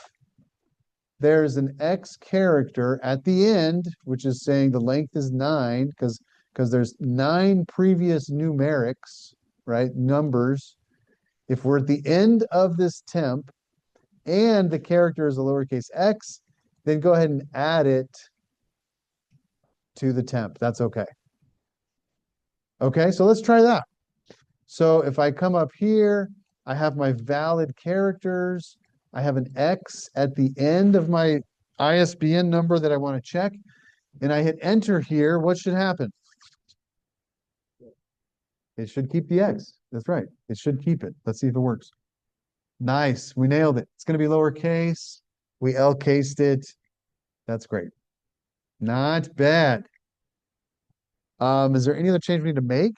there's an X character at the end, which is saying the length is 9, because there's 9 previous numerics, right? Numbers. If we're at the end of this temp and the character is a lowercase x, then go ahead and add it to the temp. That's okay. Okay, so let's try that. So if I come up here, I have my valid characters. I have an X at the end of my ISBN number that I want to check. And I hit enter here. What should happen? It should keep the X. That's right. It should keep it. Let's see if it works. Nice. We nailed it. It's going to be lowercase. We L-cased it. That's great. Not bad. Is there any other change we need to make?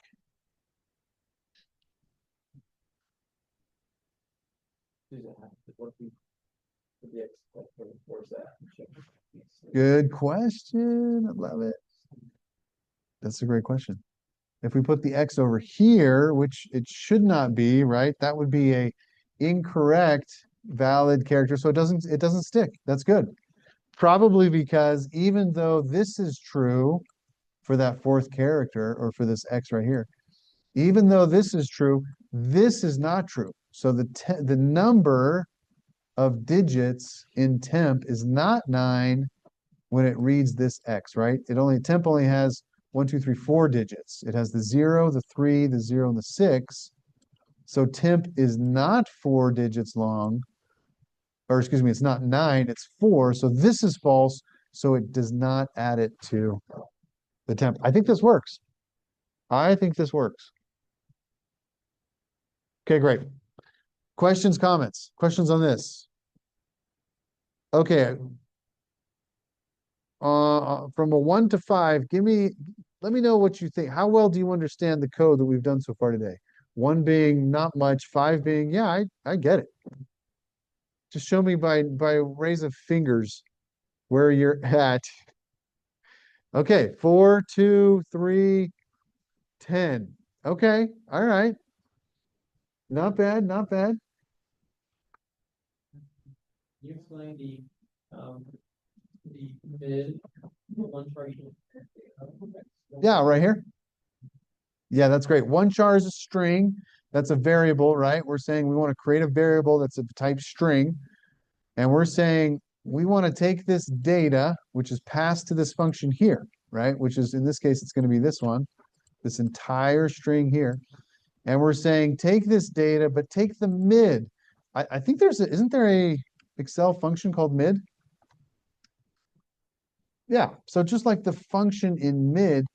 Good question. I love it. That's a great question. If we put the X over here, which it should not be, right? That would be a incorrect valid character. So it doesn't stick. That's good. Probably because even though this is true for that fourth character or for this X right here, even though this is true, this is not true. So the number of digits in temp is not 9 when it reads this X, right? Temp only has 1, 2, 3, 4 digits. It has the 0, the 3, the 0, and the 6. So temp is not 4 digits long, or excuse me, it's not 9, it's 4. So this is false. So it does not add it to the temp. I think this works. I think this works. Okay, great. Questions, comments, questions on this? Okay. From a 1 to 5, let me know what you think. How well do you understand the code that we've done so far today? 1 being not much, 5 being, yeah, I get it. Just show me by raise of fingers where you're at. Okay, 4, 2, 3, 10. Okay, all right. Not bad, not bad. You explained the mid, one chart. Yeah, right here. Yeah, that's great. One char is a string. That's a variable, right? We're saying we want to create a variable that's of type string. And we're saying we want to take this data, which is passed to this function here, right? Which is, in this case, it's going to be this one, this entire string here. And we're saying take this data, but take the mid. I think isn't there a Excel function called mid? Yeah, so just like the function in mid,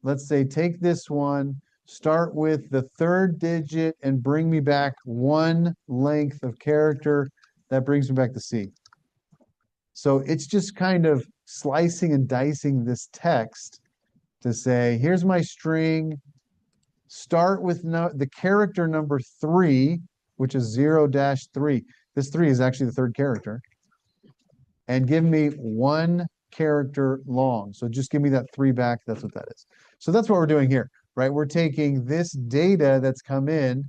let's say take this one, start with the third digit and bring me back 1 length of character. That brings me back to C. So it's just kind of slicing and dicing this text to say, here's my string, start with the character number 3, which is 0-3. This 3 is actually the third character. And give me 1 character long. So just give me that 3 back. That's what that is. So that's what we're doing here, right? We're taking this data that's come in,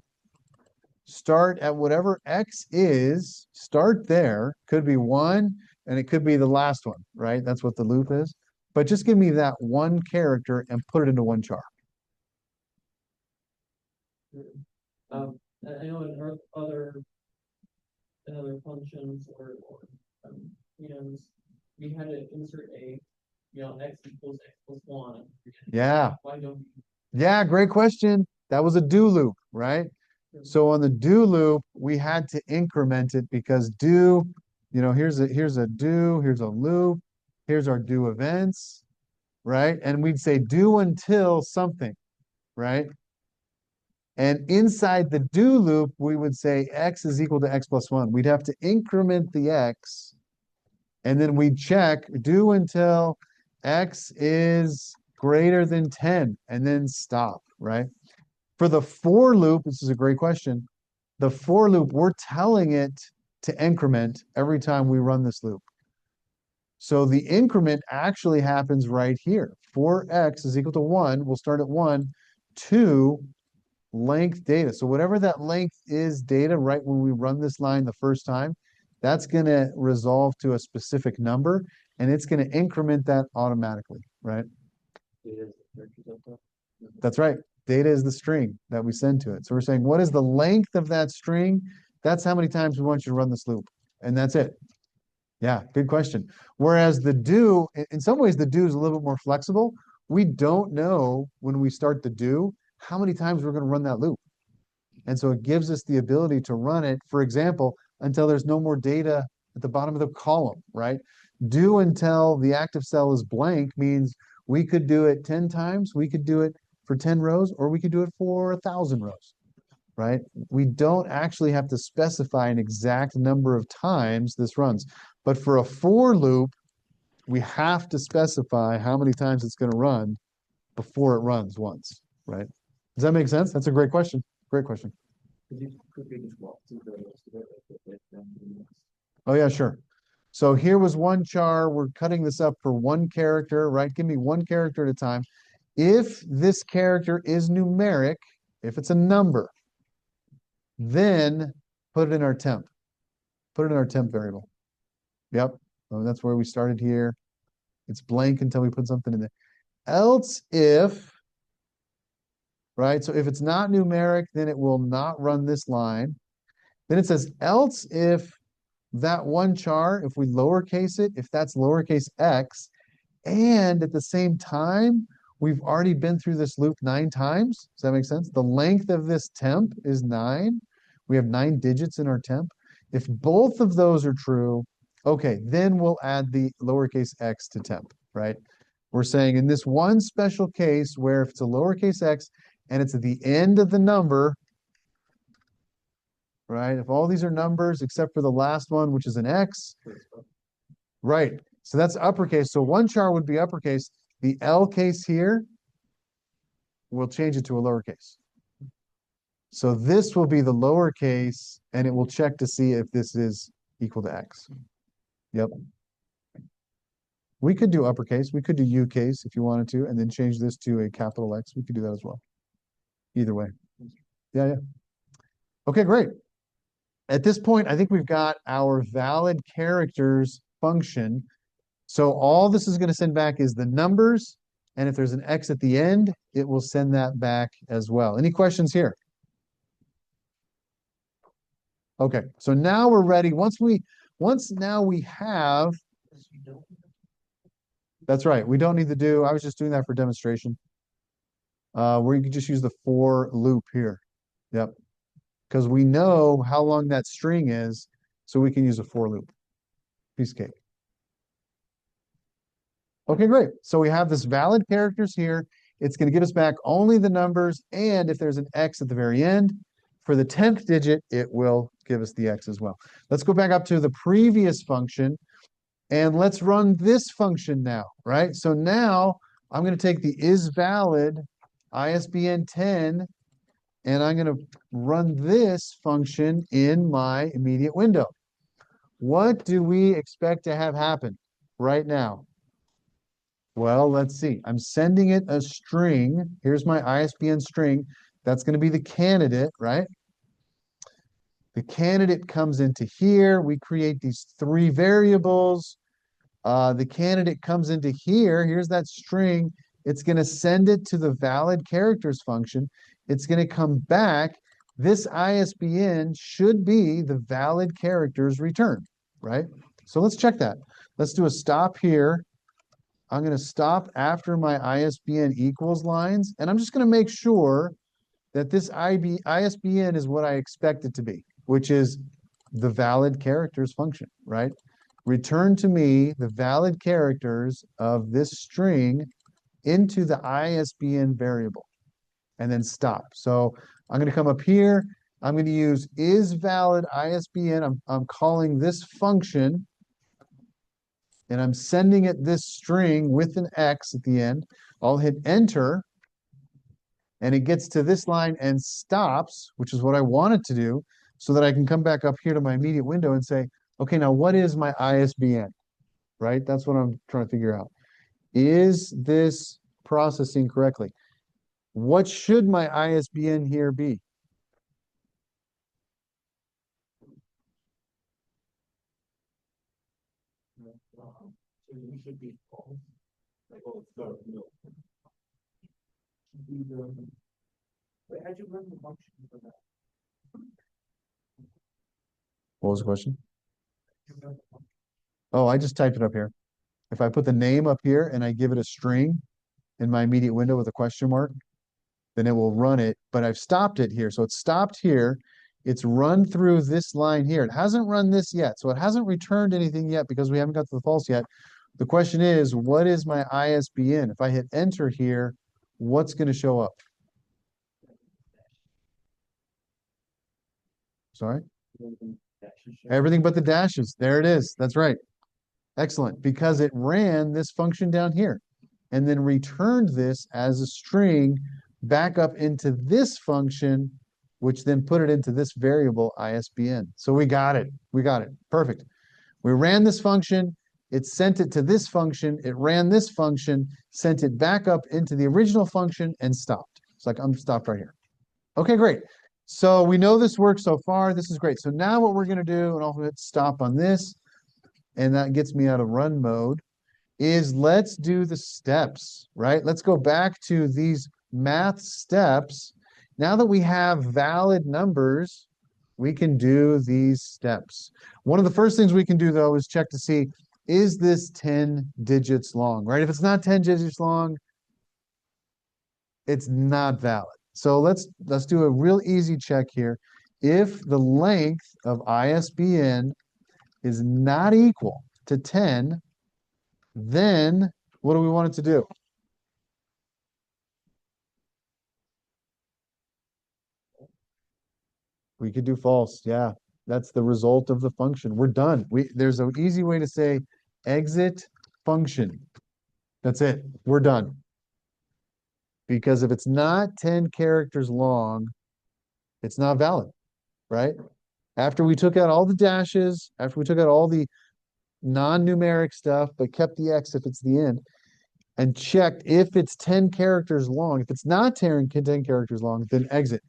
start at whatever X is, start there, could be 1, and it could be the last one, right? That's what the loop is. But just give me that 1 character and put it into 1 char. I know in other functions or we had to insert X equals X plus 1. Yeah. Why don't we? Yeah, great question. That was a do loop, right? So on the do loop, we had to increment it because do, here's a do, here's a loop, here's our do events, right? And we'd say do until something, right? And inside the do loop, we would say X is equal to X plus 1. We'd have to increment the X, and then we'd check do until X is greater than 10, and then stop, right? For the for loop, this is a great question. The for loop, we're telling it to increment every time we run this loop. So the increment actually happens right here. For X is equal to 1, we'll start at 1, 2, length data. So whatever that length is data right when we run this line the first time, that's going to resolve to a specific number, and it's going to increment that automatically, right? That's right. Data is the string that we send to it. So we're saying, what is the length of that string? That's how many times we want you to run this loop. And that's it. Yeah, good question. Whereas the do, in some ways, the do is a little bit more flexible. We don't know when we start the do how many times we're going to run that loop. And so it gives us the ability to run it, for example, until there's no more data at the bottom of the column, right? Do until the active cell is blank means we could do it 10 times, we could do it for 10 rows, or we could do it for 1,000 rows, right? We don't actually have to specify an exact number of times this runs. But for a for loop, we have to specify how many times it's going to run before it runs once, right? Does that make sense? That's a great question. Great question. Could you quickly just walk through the rest of it? Oh, yeah, sure. So here was one char. We're cutting this up for one character, right? Give me one character at a time. If this character is numeric, if it's a number, then put it in our temp. Put it in our temp variable. Yep. Oh, that's where we started here. It's blank until we put something in there. Else if, right? So if it's not numeric, then it will not run this line. Then it says else if that one char, if we lowercase it, if that's lowercase x, and at the same time, we've already been through this loop 9 times. Does that make sense? The length of this temp is 9. We have 9 digits in our temp. If both of those are true, okay, then we'll add the lowercase x to temp, right? We're saying in this one special case where if it's a lowercase x and it's at the end of the number, right? If all these are numbers except for the last one, which is an x, right? So that's uppercase. So one char would be uppercase. The L case here, we'll change it to a lowercase. So this will be the lowercase, and it will check to see if this is equal to x. Yep. We could do uppercase. We could do U case if you wanted to, and then change this to a capital X. We could do that as well. Either way. Yeah, yeah. Okay, great. At this point, I think we've got our valid characters function. So all this is going to send back is the numbers, and if there's an X at the end, it will send that back as well. Any questions here? Okay, so now we're ready. Once now we have, that's right, we don't need to do, I was just doing that for demonstration. Where you can just use the for loop here. Yep. Because we know how long that string is, so we can use a for loop. Piece of cake. Okay, great. So we have this valid characters here. It's going to give us back only the numbers, and if there's an X at the very end, for the 10th digit, it will give us the X as well. Let's go back up to the previous function, and let's run this function now, right? So now I'm going to take the isValid ISBN 10, and I'm going to run this function in my immediate window. What do we expect to have happen right now? Well, let's see. I'm sending it a string. Here's my ISBN string. That's going to be the candidate, right? The candidate comes into here. We create these 3 variables. The candidate comes into here. Here's that string. It's going to send it to the valid characters function. It's going to come back. This ISBN should be the valid characters return, right? So let's check that. Let's do a stop here. I'm going to stop after my ISBN equals lines, and I'm just going to make sure that this ISBN is what I expect it to be, which is the valid characters function, right? Return to me the valid characters of this string into the ISBN variable, and then stop. So I'm going to come up here. I'm going to use isValid ISBN. I'm calling this function, and I'm sending it this string with an X at the end. I'll hit enter, and it gets to this line and stops, which is what I want it to do, so that I can come back up here to my immediate window and say, okay, now what is my ISBN, right? That's what I'm trying to figure out. Is this processing correctly? What should my ISBN here be? So we should be false. Like, oh, no. Wait, how'd you run the function for that? What was the question? You run the function. Oh, I just typed it up here. If I put the name up here and I give it a string in my immediate window with a question mark, then it will run it, but I've stopped it here. So it's stopped here. It's run through this line here. It hasn't run this yet. So it hasn't returned anything yet because we haven't got to the false yet. The question is, what is my ISBN? If I hit enter here, what's going to show up? Sorry? Everything but the dashes. There it is. That's right. Excellent. Because it ran this function down here and then returned this as a string back up into this function, which then put it into this variable ISBN. So we got it. We got it. Perfect. We ran this function. It sent it to this function. It ran this function, sent it back up into the original function and stopped. It's like I'm stopped right here. Okay, great. So we know this works so far. This is great. So now what we're going to do, and I'll hit stop on this, and that gets me out of run mode, is let's do the steps, right? Let's go back to these math steps. Now that we have valid numbers, we can do these steps. One of the first things we can do, though, is check to see, is this 10 digits long, right? If it's not 10 digits long, it's not valid. So let's do a real easy check here. If the length of ISBN is not equal to 10, then what do we want it to do? We could do false. Yeah, that's the result of the function. We're done. There's an easy way to say exit function. That's it. We're done. Because if it's not 10 characters long, it's not valid, right? After we took out all the dashes, after we took out all the non-numeric stuff, but kept the X if it's the end, and checked if it's 10 characters long. If it's not 10 characters long, then exit.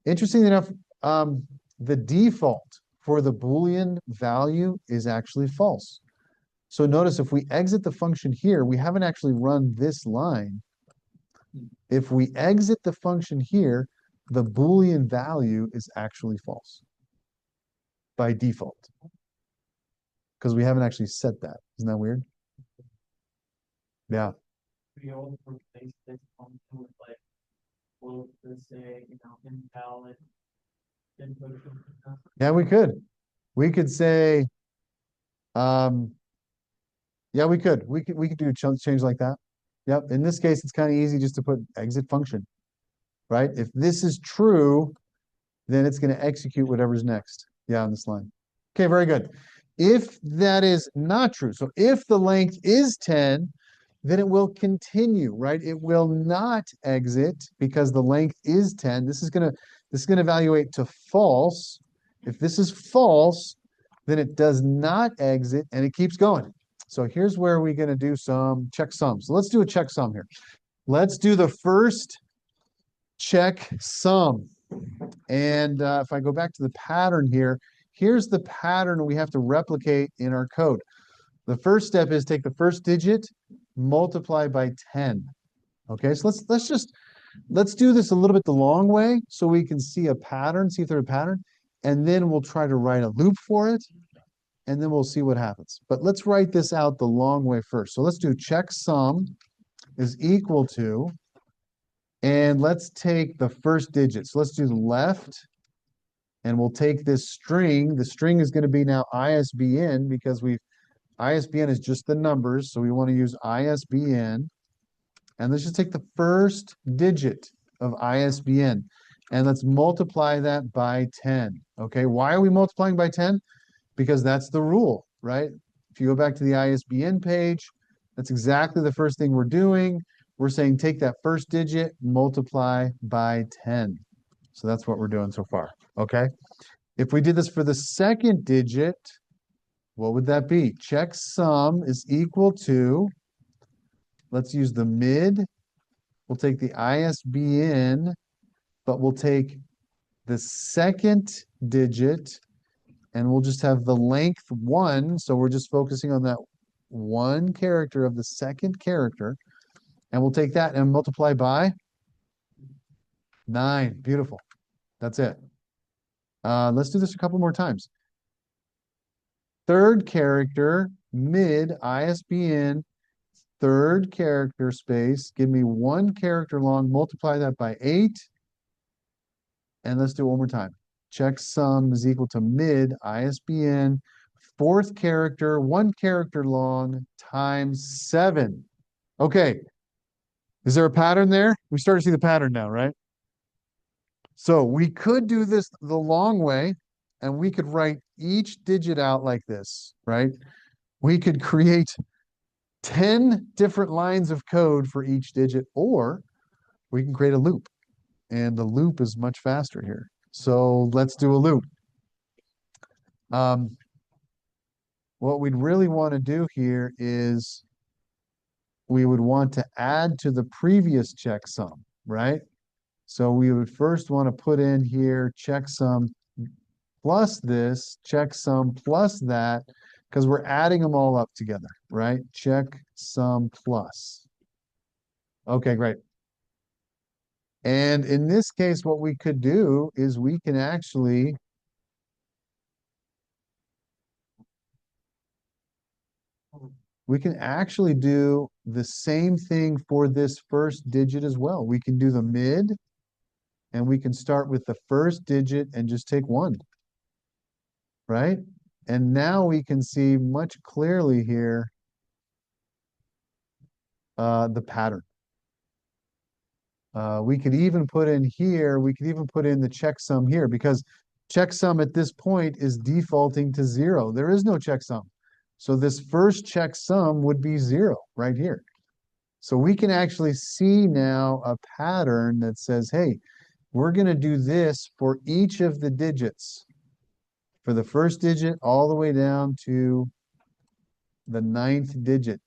Interestingly enough, the default for the Boolean value is actually false. So notice if we exit the function here, we haven't actually run this line. If we exit the function here, the Boolean value is actually false by default. Because we haven't actually set that. Isn't that weird? Yeah. We all replace this function with like, we'll just say, invalid input or something like that. Yeah, we could. We could say, yeah, we could. We could do a change like that. Yep. In this case, it's kind of easy just to put exit function, right? If this is true, then it's going to execute whatever's next. Yeah, on this line. Okay, very good. If that is not true, so if the length is 10, then it will continue, right? It will not exit because the length is 10. This is gonna evaluate to false. If this is false, then it does not exit and it keeps going. So here's where we're gonna do some checksum. So let's do a checksum here. Let's do the first checksum. And if I go back to the pattern here, here's the pattern we have to replicate in our code. The first step is take the first digit, multiply by 10. Okay, so let's do this a little bit the long way so we can see a pattern, see if there's a pattern, and then we'll try to write a loop for it, and then we'll see what happens. But let's write this out the long way first. So let's do checksum is equal to, and let's take the first digit. So let's do the left, and we'll take this string. The string is going to be now ISBN because ISBN is just the numbers, so we want to use ISBN. And let's just take the first digit of ISBN, and let's multiply that by 10. Okay, why are we multiplying by 10? Because that's the rule, right? If you go back to the ISBN page, that's exactly the first thing we're doing. We're saying take that first digit, multiply by 10. So that's what we're doing so far, okay? If we did this for the second digit, what would that be? Checksum is equal to, let's use the mid. We'll take the ISBN, but we'll take the second digit, and we'll just have the length 1. So we're just focusing on that one character of the second character. And we'll take that and multiply by 9. Beautiful. That's it. Let's do this a couple more times. Third character, mid ISBN third character space, give me one character long, multiply that by 8. And let's do it one more time. Checksum is equal to mid ISBN fourth character, one character long times 7. Okay. Is there a pattern there? We start to see the pattern now, right? So we could do this the long way, and we could write each digit out like this, right? We could create 10 different lines of code for each digit, or we can create a loop. And the loop is much faster here. So let's do a loop. What we'd really want to do here is we would want to add to the previous checksum, right? So we would first want to put in here checksum plus this, checksum plus that, because we're adding them all up together, right? Checksum plus. Okay, great. And in this case, what we could do is we can actually do the same thing for this first digit as well. We can do the mid, and we can start with the first digit and just take 1, right? And now we can see much clearly here the pattern. We could even put in here, we could even put in the checksum here, because checksum at this point is defaulting to 0. There is no checksum. So this first checksum would be 0 right here. So we can actually see now a pattern that says, hey, we're going to do this for each of the digits. For the first digit all the way down to the 9th digit.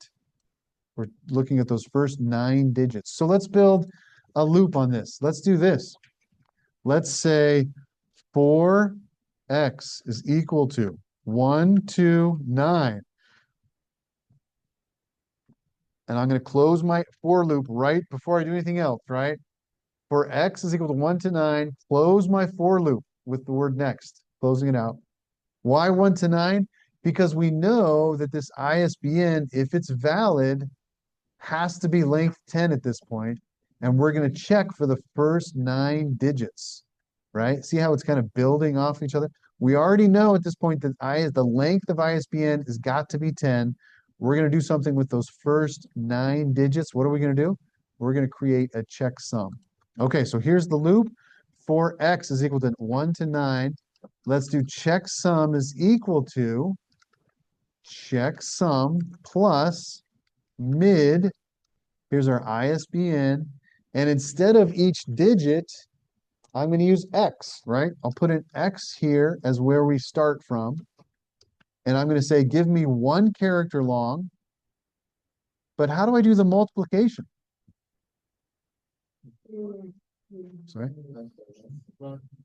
We're looking at those first 9 digits. So let's build a loop on this. Let's do this. Let's say 4x is equal to 1, 2, 9. And I'm going to close my for loop right before I do anything else, right? For x is equal to 1 to 9, close my for loop with the word next, closing it out. Why 1 to 9? Because we know that this ISBN, if it's valid, has to be length 10 at this point, and we're going to check for the first 9 digits, right? See how it's kind of building off each other? We already know at this point that the length of ISBN has got to be 10. We're going to do something with those first 9 digits. What are we going to do? We're going to create a checksum. Okay, so here's the loop. 4x is equal to 1 to 9. Let's do checksum is equal to checksum plus mid. Here's our ISBN. And instead of each digit, I'm going to use X, right? I'll put an X here as where we start from. And I'm going to say, give me 1 character long. But how do I do the multiplication? Sorry?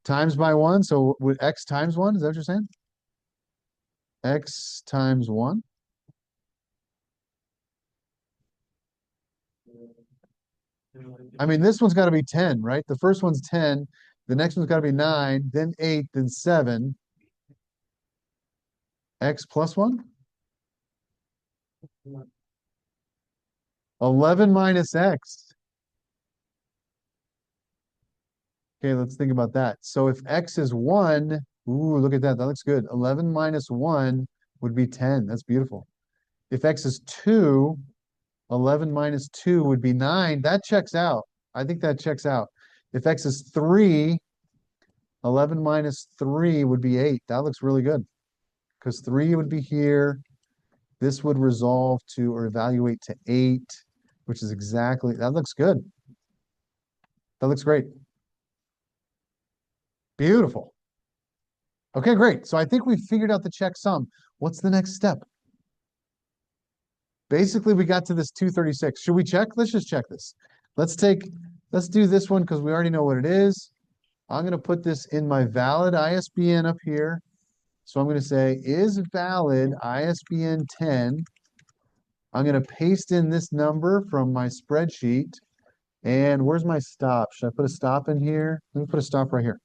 Times by 1. So with X times 1, is that what you're saying? X times 1. I mean, this one's got to be 10, right? The first one's 10. The next one's got to be 9, then 8, then 7. X plus 1? 11 minus X. Okay, let's think about that. So if X is 1, ooh, look at that. That looks good. 11 minus 1 would be 10. That's beautiful. If X is 2, 11 minus 2 would be 9. That checks out. I think that checks out. If X is 3, 11 minus 3 would be 8. That looks really good. Because 3 would be here. This would resolve to or evaluate to 8, which is exactly, that looks good. That looks great. Beautiful. Okay, great. So I think we figured out the checksum. What's the next step? Basically, we got to this 236. Should we check? Let's just check this. Let's do this one because we already know what it is. I'm going to put this in my valid ISBN up here. So I'm going to say is valid ISBN 10. I'm going to paste in this number from my spreadsheet. And where's my stop? Should I put a stop in here? Let me put a stop right here.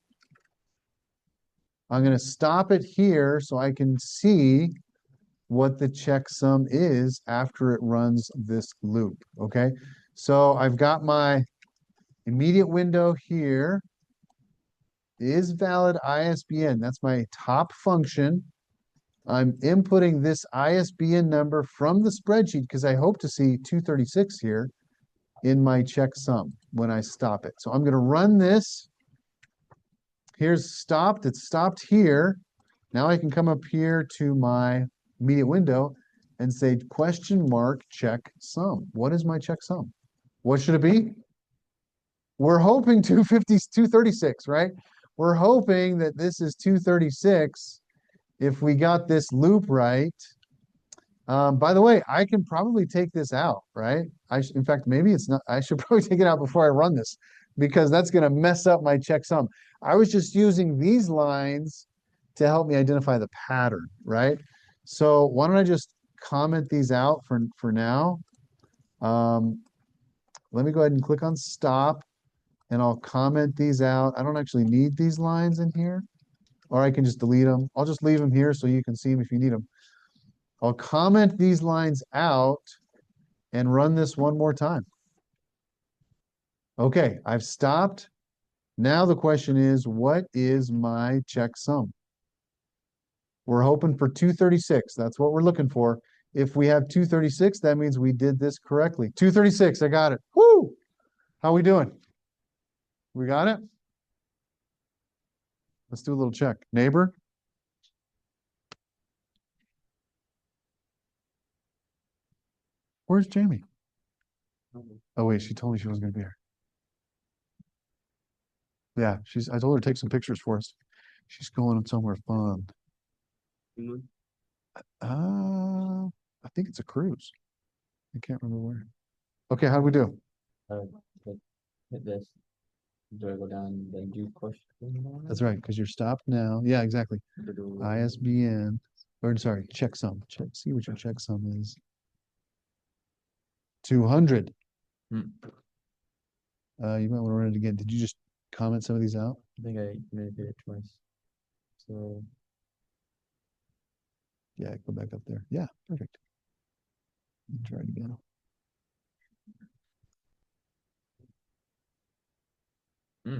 I'm going to stop it here so I can see what the checksum is after it runs this loop, okay? So I've got my immediate window here. Is valid ISBN. That's my top function. I'm inputting this ISBN number from the spreadsheet because I hope to see 236 here in my checksum when I stop it. So I'm going to run this. Here's stopped. It's stopped here. Now I can come up here to my immediate window and say question mark checksum. What is my checksum? What should it be? We're hoping 250, 236, right? We're hoping that this is 236 if we got this loop right. By the way, I can probably take this out, right? In fact, maybe it's not. I should probably take it out before I run this because that's going to mess up my checksum. I was just using these lines to help me identify the pattern, right? So why don't I just comment these out for now? Let me go ahead and click on stop and I'll comment these out. I don't actually need these lines in here, or I can just delete them. I'll just leave them here so you can see them if you need them. I'll comment these lines out and run this one more time. Okay, I've stopped. Now the question is, what is my checksum? We're hoping for 236. That's what we're looking for. If we have 236, that means we did this correctly. 236, I got it. Woo! How we doing? We got it? Let's do a little check. Neighbor? Where's Jamie? Oh wait, she told me she wasn't gonna be here. Yeah, I told her to take some pictures for us. She's going somewhere fun. I think it's a cruise. I can't remember where. Okay, how do we do? Hit this. Do I go down then do question? That's right, because you're stopped now. Yeah, exactly. Do ISBN, or sorry, checksum. See what your checksum is. 200. Hmm. You might want to run it again. Did you just comment some of these out? I think I maybe did it twice. So Yeah, go back up there. Yeah, perfect. Try it again. Hmm.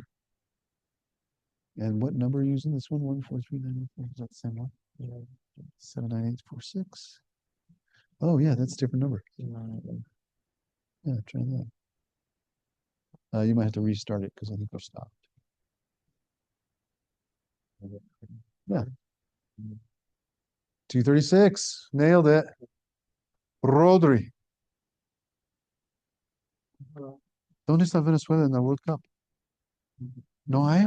And what number are you using? This one, 14394. Is that the same one? yeah, 79846. Oh yeah, that's a different number. Yeah, try that. You might have to restart it because I think we're stopped. Yeah. 236. Nailed it. Rodri. ¿Dónde está Venezuela en la World Cup? ¿No hay?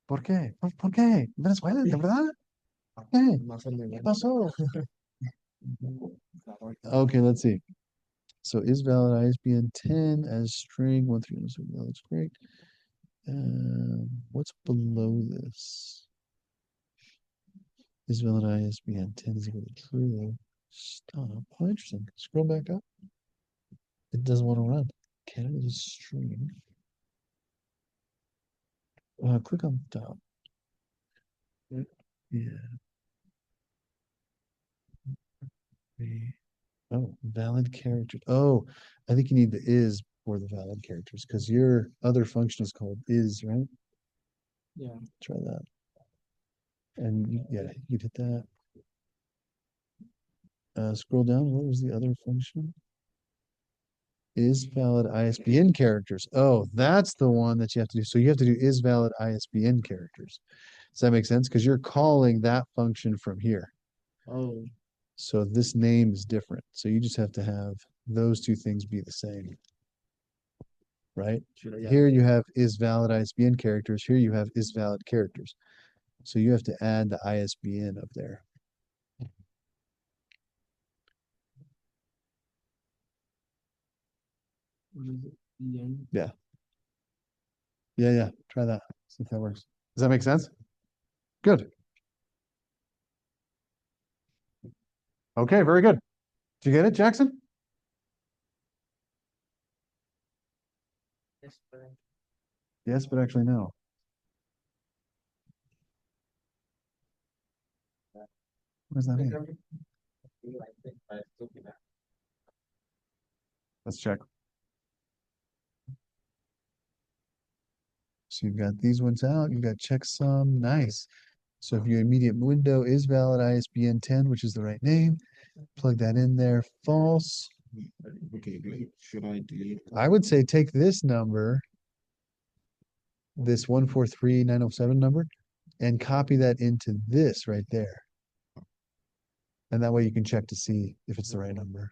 ¿Por qué? ¿Por qué? ¿Venezuela? ¿De verdad? ¿Por qué? ¿Qué pasó? Okay, let's see. So is valid ISBN 10 as string 1307. That's great. What's below this? Is valid ISBN 10 is equal to true. Stop. Oh, interesting. Scroll back up. It doesn't want to run. Candidate is string. Click on top. Yeah. Oh, valid characters. Oh, I think you need the is for the valid characters because your other function is called is, right? Yeah. Try that. And yeah, you hit that. Scroll down. What was the other function? Is valid ISBN characters. Oh, that's the one that you have to do. So you have to do is valid ISBN characters. Does that make sense? Because you're calling that function from here. Oh. So this name is different. So you just have to have those two things be the same. Right? Yeah. Here you have is valid ISBN characters. Here you have is valid characters. So you have to add the ISBN up there. What is it? EN? Yeah. Yeah. Try that. See if that works. Does that make sense? Good. Okay, very good. Did you get it, Jackson? Yes, but Yes, but actually no. What does that mean? Let's check. So you've got these ones out, you've got checksum, nice. So if your immediate window is valid ISBN 10, which is the right name, plug that in there, false. Okay, wait, should I delete? I would say take this number, this 143907 number, and copy that into this right there. And that way you can check to see if it's the right number.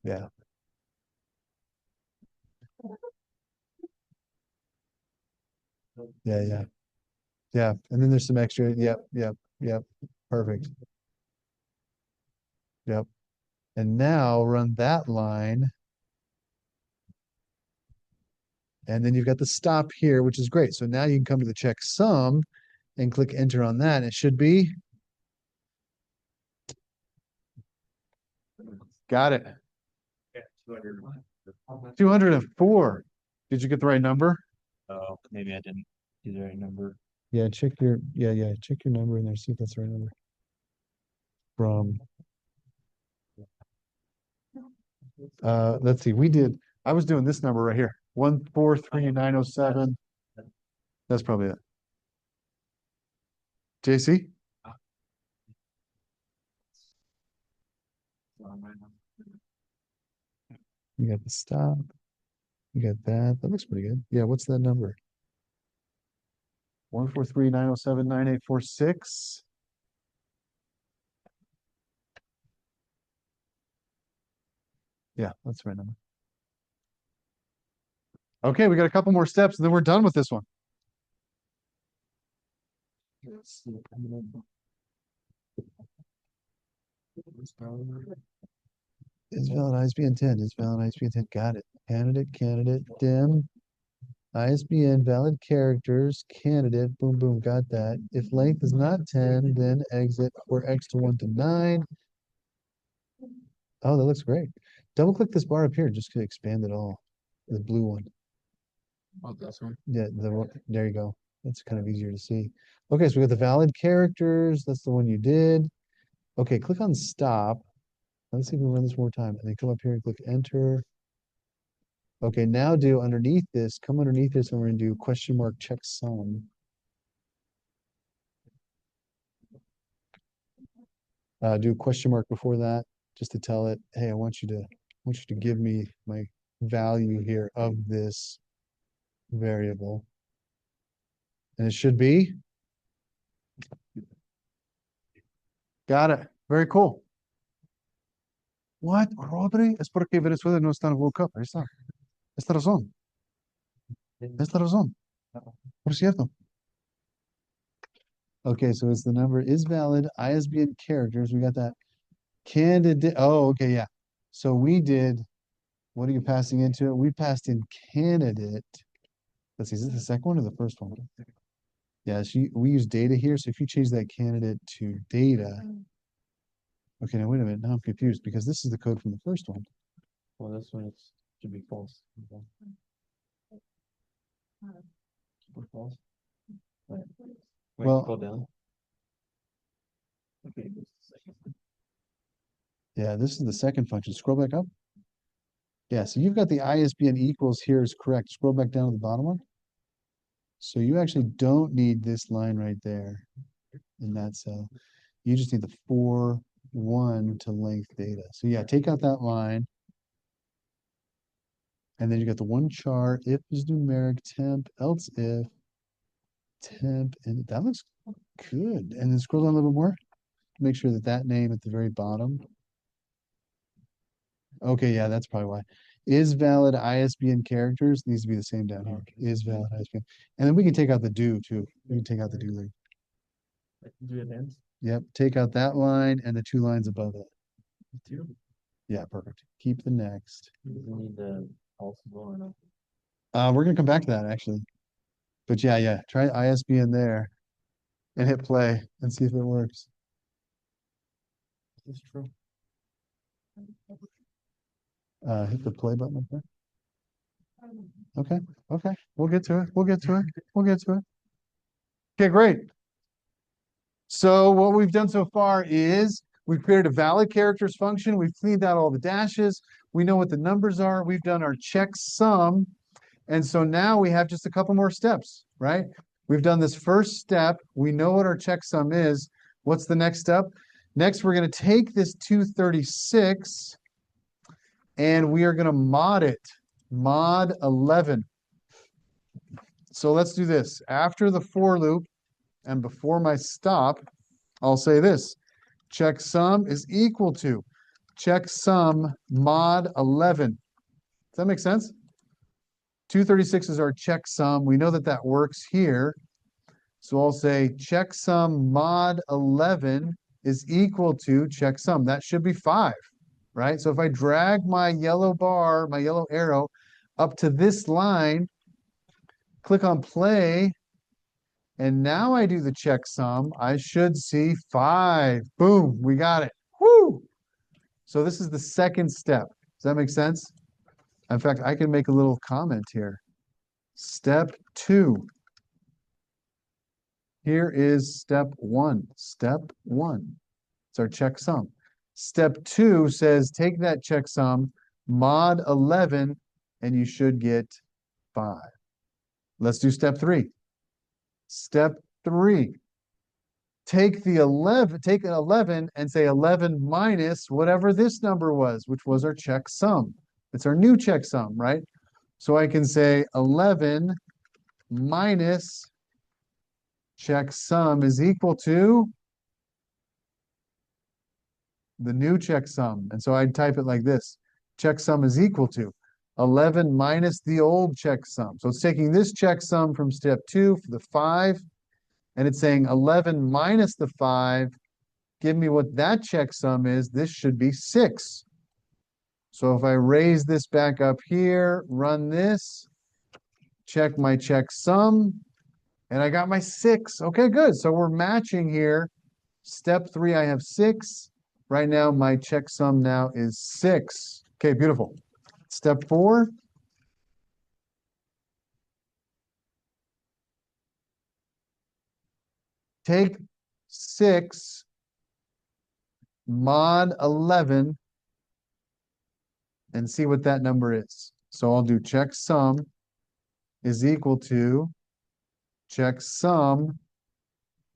Yeah. Yeah, yeah. Yeah, and then there's some extra, yep, yep, yep, perfect. Yep. And now run that line. And then you've got the stop here, which is great. So now you can come to the checksum and click enter on that. And it should be. Got it. 204. Did you get the right number? Oh, maybe I didn't do the right number. Yeah, check your number in there, see if that's the right number. From let's see, I was doing this number right here. 143907. That's probably it. JC? You got the stop. You got that. That looks pretty good. Yeah, what's that number? 14390798846. Yeah, that's the right number. Okay, we got a couple more steps and then we're done with this one. Is valid ISBN 10. Is valid ISBN 10. Got it. Candidate, dim. ISBN, valid characters, candidate, boom, boom, got that. If length is not 10, then exit or X to 1 to 9. Oh, that looks great. Double click this bar up here just to expand it all. The blue one. Oh, that's one. Yeah, there you go. That's kind of easier to see. Okay, so we got the valid characters. That's the one you did. Okay, click on stop. Let's see if we run this one more time. And then come up here and click enter. Okay, now do underneath this, come underneath this, and we're gonna do question mark checksum. Do a question mark before that, just to tell it, hey, I want you to give me my value here of this variable. And it should be. Got it. Very cool. What, Rodri? Es porque Venezuela no está en el World Cup. Ahí está. Es la razón. Es la razón. Por cierto. Okay, so it's the number is valid. ISBN characters. We got that. Candidate. Oh, okay, yeah. So we did. What are you passing into it? We passed in candidate. Let's see, is this the second one or the first one? Yeah, so we use data here. So if you change that candidate to data. Okay, now wait a minute. Now I'm confused because this is the code from the first one. Well, this one should be false. False. Wait, Well- scroll down. Okay. Yeah, this is the second function. Scroll back up. Yeah, so you've got the ISBN equals here is correct. Scroll back down to the bottom one. So you actually don't need this line right there in that cell. You just need the 4-1 to length data. So yeah, take out that line. And then you got the one char, if is numeric, temp, else if, temp, and that looks good. And then scroll down a little bit more. Make sure that that name at the very bottom. Okay, yeah, that's probably why. Is valid ISBN characters needs to be the same down here. Is valid ISBN. And then we can take out the do too. We can take out the do link. Do it then. Yep, take out that line and the 2 lines above it. Two. Yeah, perfect. Keep the next. We need the false or no? We're gonna come back to that actually. But yeah, try ISBN there and hit play and see if it works. It's true. Hit the play button up there. Okay, we'll get to it. We'll get to it. Okay, great. So what we've done so far is we've created a valid characters function. We've cleaned out all the dashes. We know what the numbers are. We've done our checksum. And so now we have just a couple more steps, right? We've done this first step. We know what our checksum is. What's the next step? Next, we're going to take this 236 and we are going to mod it, mod 11. So let's do this. After the for loop and before my stop, I'll say this. Checksum is equal to checksum mod 11. Does that make sense? 236 is our checksum. We know that that works here. So I'll say checksum mod 11 is equal to checksum. That should be 5, right? So if I drag my yellow bar, my yellow arrow up to this line, click on play, and now I do the checksum, I should see 5. Boom, we got it. Woo! So this is the second step. Does that make sense? In fact, I can make a little comment here. Step 2. Here is step 1. Step 1. It's our checksum. Step 2 says take that checksum, mod 11, and you should get 5. Let's do step 3. Step 3. Take an 11 and say 11 minus whatever this number was, which was our checksum. It's our new checksum, right? So I can say 11 minus checksum is equal to the new checksum. And so I'd type it like this. Checksum is equal to 11 minus the old checksum. So it's taking this checksum from step 2 for the 5, and it's saying 11 minus the 5. Give me what that checksum is. This should be 6. So if I raise this back up here, run this, check my checksum, and I got my 6. Okay, good. So we're matching here. Step 3, I have 6. Right now, my checksum now is 6. Okay, beautiful. Step 4. Take 6 mod 11 and see what that number is. So I'll do checksum is equal to checksum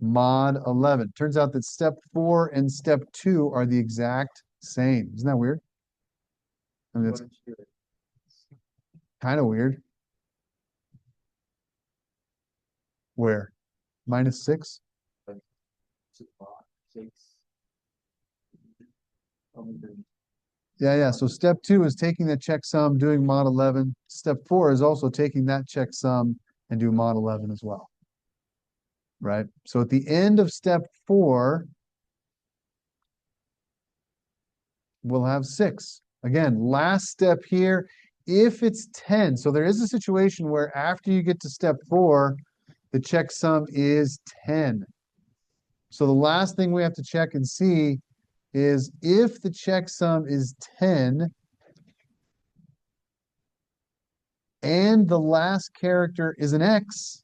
mod 11. Turns out that step 4 and step 2 are the exact same. Isn't that weird? I mean, that's kind of weird. Where? Minus 6? Yeah. So step 2 is taking that checksum, doing mod 11. Step 4 is also taking that checksum and do mod 11 as well. Right? So at the end of step 4, we'll have 6. Again, last step here, if it's 10. So there is a situation where after you get to step 4, the checksum is 10. So the last thing we have to check and see is if the checksum is 10 and the last character is an X,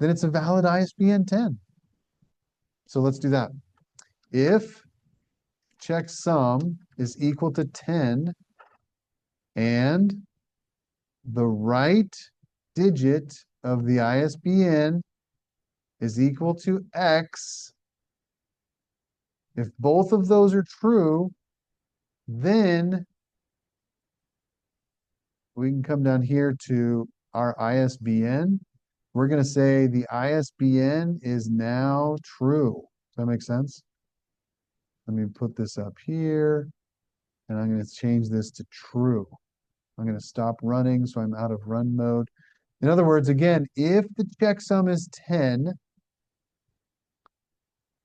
then it's a valid ISBN 10. So let's do that. If checksum is equal to 10 and the right digit of the ISBN is equal to X, if both of those are true, then we can come down here to our ISBN. We're going to say the ISBN is now true. Does that make sense? Let me put this up here, and I'm going to change this to true. I'm going to stop running, so I'm out of run mode. In other words, again, if the checksum is 10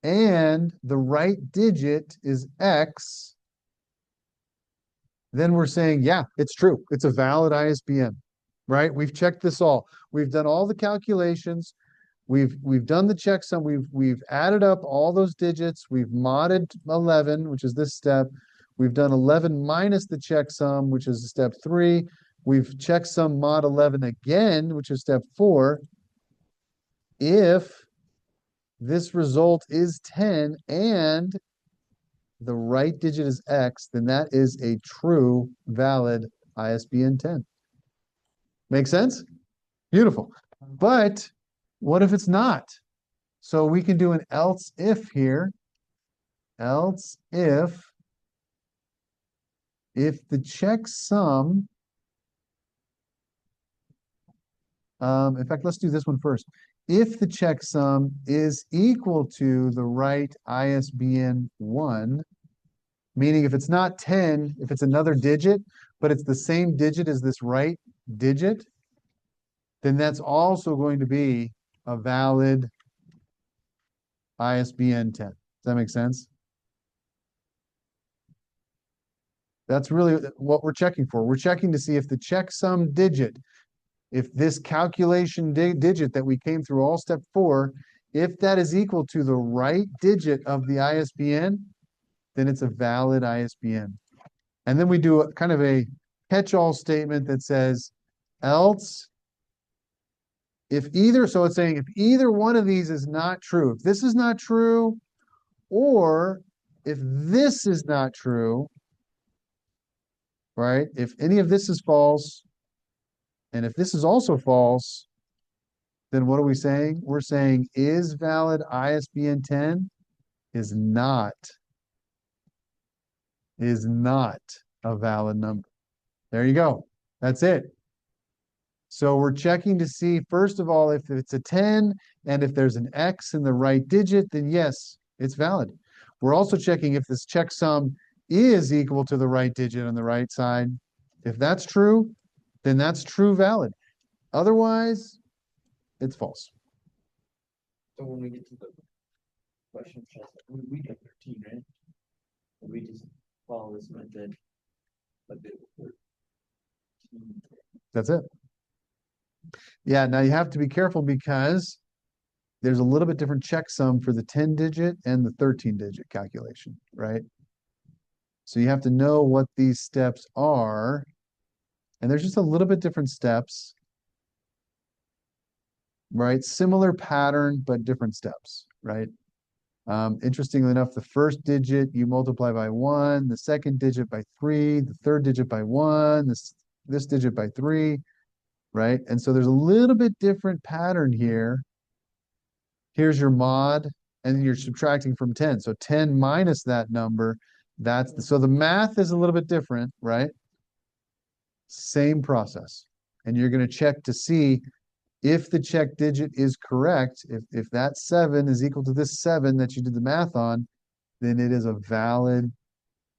and the right digit is X, then we're saying, yeah, it's true. It's a valid ISBN, right? We've checked this all. We've done all the calculations. We've done the checksum. We've added up all those digits. We've modded 11, which is this step. We've done 11 minus the checksum, which is step 3. We've checksum mod 11 again, which is step 4. If this result is 10 and the right digit is X, then that is a true, valid ISBN 10. Make sense? Beautiful. But what if it's not? So we can do an else if here. Else if the checksum, in fact, let's do this one first. If the checksum is equal to the right ISBN 1, meaning if it's not 10, if it's another digit, but it's the same digit as this right digit, then that's also going to be a valid ISBN 10. Does that make sense? That's really what we're checking for. We're checking to see if the checksum digit, if this calculation digit that we came through all step 4, if that is equal to the right digit of the ISBN, then it's a valid ISBN. And then we do a kind of a catch-all statement that says, else, if either, so it's saying if either one of these is not true, if this is not true, or if this is not true, right? If any of this is false, and if this is also false, then what are we saying? We're saying is valid ISBN 10 is not a valid number. There you go. That's it. So we're checking to see, first of all, if it's a 10 and if there's an X in the right digit, then yes, it's valid. We're also checking if this checksum is equal to the right digit on the right side. If that's true, then that's true valid. Otherwise, it's false. So when we get to the question, we got 13, right? We just follow this method. But That's it. Yeah, now you have to be careful because there's a little bit different checksum for the 10-digit and the 13-digit calculation, right? So you have to know what these steps are. And there's just a little bit different steps, right? Similar pattern, but different steps, right? Interestingly enough, the first digit you multiply by 1, the second digit by 3, the third digit by 1, this digit by 3, right? And so there's a little bit different pattern here. Here's your mod, and you're subtracting from 10. So 10 minus that number, so the math is a little bit different, right? Same process. And you're going to check to see if the check digit is correct. If that 7 is equal to this 7 that you did the math on, then it is a valid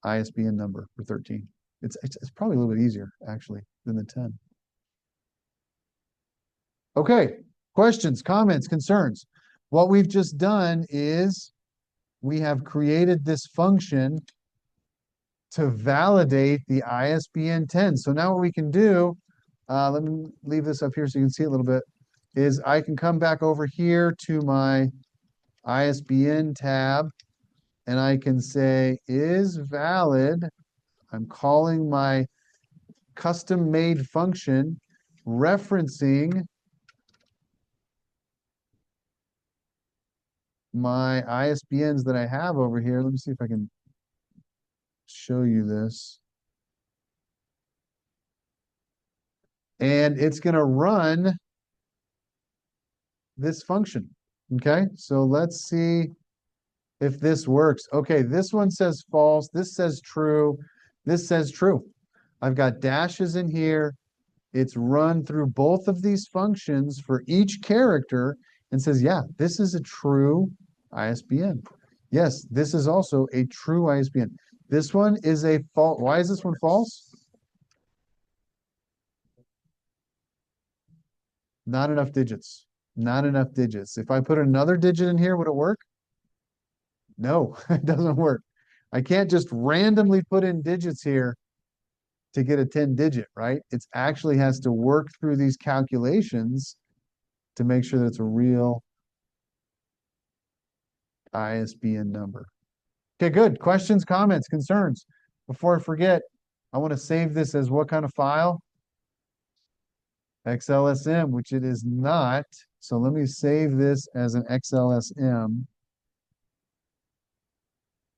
ISBN number for 13. It's probably a little bit easier, actually, than the 10. Okay, questions, comments, concerns. What we've just done is we have created this function to validate the ISBN 10. So now what we can do, let me leave this up here so you can see a little bit, is I can come back over here to my ISBN tab and I can say is valid. I'm calling my custom made function referencing my ISBNs that I have over here. Let me see if I can show you this. And it's going to run this function. Okay, so let's see if this works. Okay, this one says false. This says true. This says true. I've got dashes in here. It's run through both of these functions for each character and says, yeah, this is a true ISBN. Yes, this is also a true ISBN. This one is a false. Why is this one false? Not enough digits. Not enough digits. If I put another digit in here, would it work? No, it doesn't work. I can't just randomly put in digits here to get a 10-digit, right? It actually has to work through these calculations to make sure that it's a real ISBN number. Okay, good. Questions, comments, concerns? Before I forget, I want to save this as what kind of file? XLSM, which it is not. So let me save this as an XLSM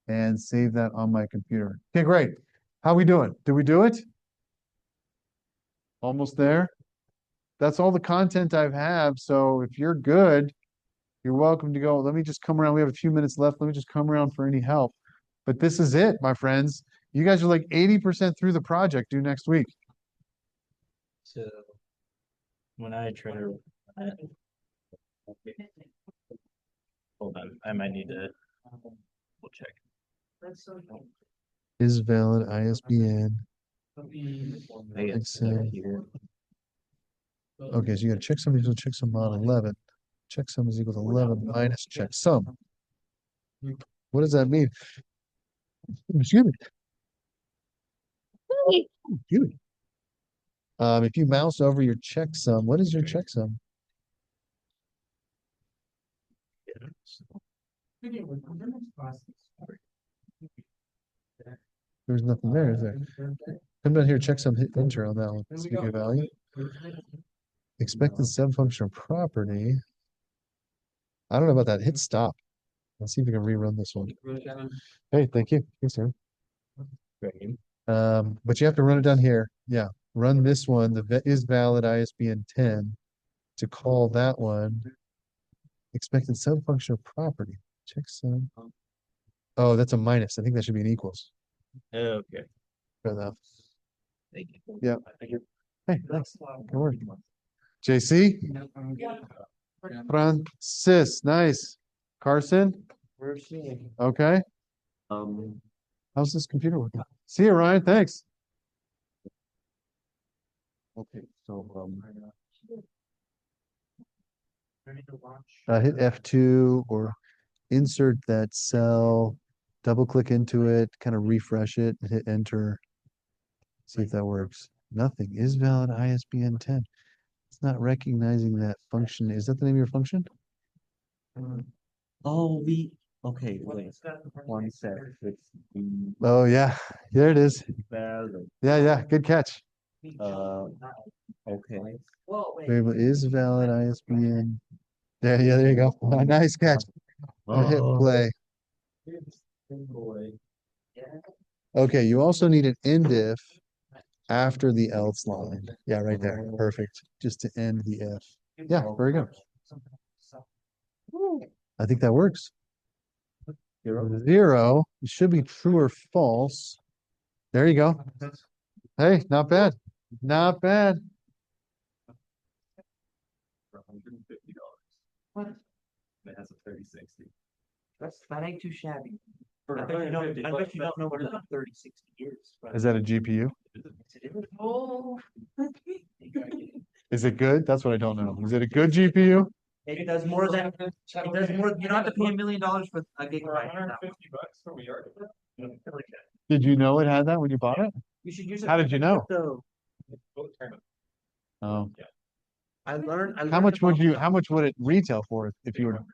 and save that on my computer. Okay, great. How we doing? Did we do it? Almost there? That's all the content I have. So if you're good, you're welcome to go. Let me just come around. We have a few minutes left. Let me just come around for any help. But this is it, my friends. You guys are like 80% through the project due next week. So when I try to hold on, I might need to we'll check. Is valid ISBN. I guess XM. here. Okay, so you got checksum equals checksum mod 11. Checksum is equal to 11 minus checksum. What does that mean? Excuse me. Excuse me. If you mouse over your checksum, what is your checksum? There's nothing there, is there? Come down here, checksum, hit enter on that one. Let's give you a value. Expected subfunction property. I don't know about that. Hit stop. Let's see if we can rerun this one. Hey, thank you. Thanks, Aaron. But you have to run it down here. Yeah, run this one. The is valid ISBN 10 to call that one. Expected subfunction of property. Checksum. Oh, that's a minus. I think that should be an equals. Okay. Fair enough. Thank you. Yeah. Hey, thanks. Good work. JC? Francis, nice. Carson? Okay. How's this computer working? See you, Ryan. Thanks. Okay, so hit F2 or insert that cell, double click into it, kind of refresh it, and hit enter. See if that works. Nothing is valid ISBN 10. It's not recognizing that function. Is that the name of your function? Oh, okay, wait, one sec. It's Oh yeah, there it is. valid. Yeah, good catch. Okay. Variable is valid ISBN. There, yeah, there you go. Nice catch. I hit play. Okay, you also need an end if after the else line. Yeah, right there. Perfect. Just to end the if. Yeah, very good. I think that works. 0, it should be true or false. There you go. Hey, not bad. Not bad. For $150. It has a 3060. That ain't too shabby. For I bet you don't, I bet you don't know what a 30-60 is. Is that a GPU? Oh. Is it good? That's what I don't know. Is it a good GPU? It does more than, it does more, you don't have to pay $1 million for a gigabyte. for that one. $150 from a yard. Did you know it had that when you bought it? You should use it. How did you know? So, Oh, I learned. how much would it retail for if you were to,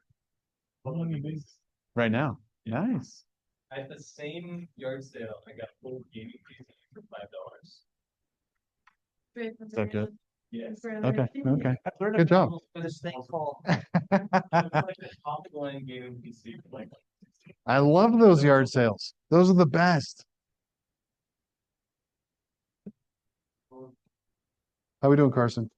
right now? Nice. At the same yard sale, I got full gaming PC for $5. Is that good? Yes. Okay, okay. I learned Good job. This thing called. Like a top line gaming PC for like I love those yard sales. Those are the best. How we doing, Carson?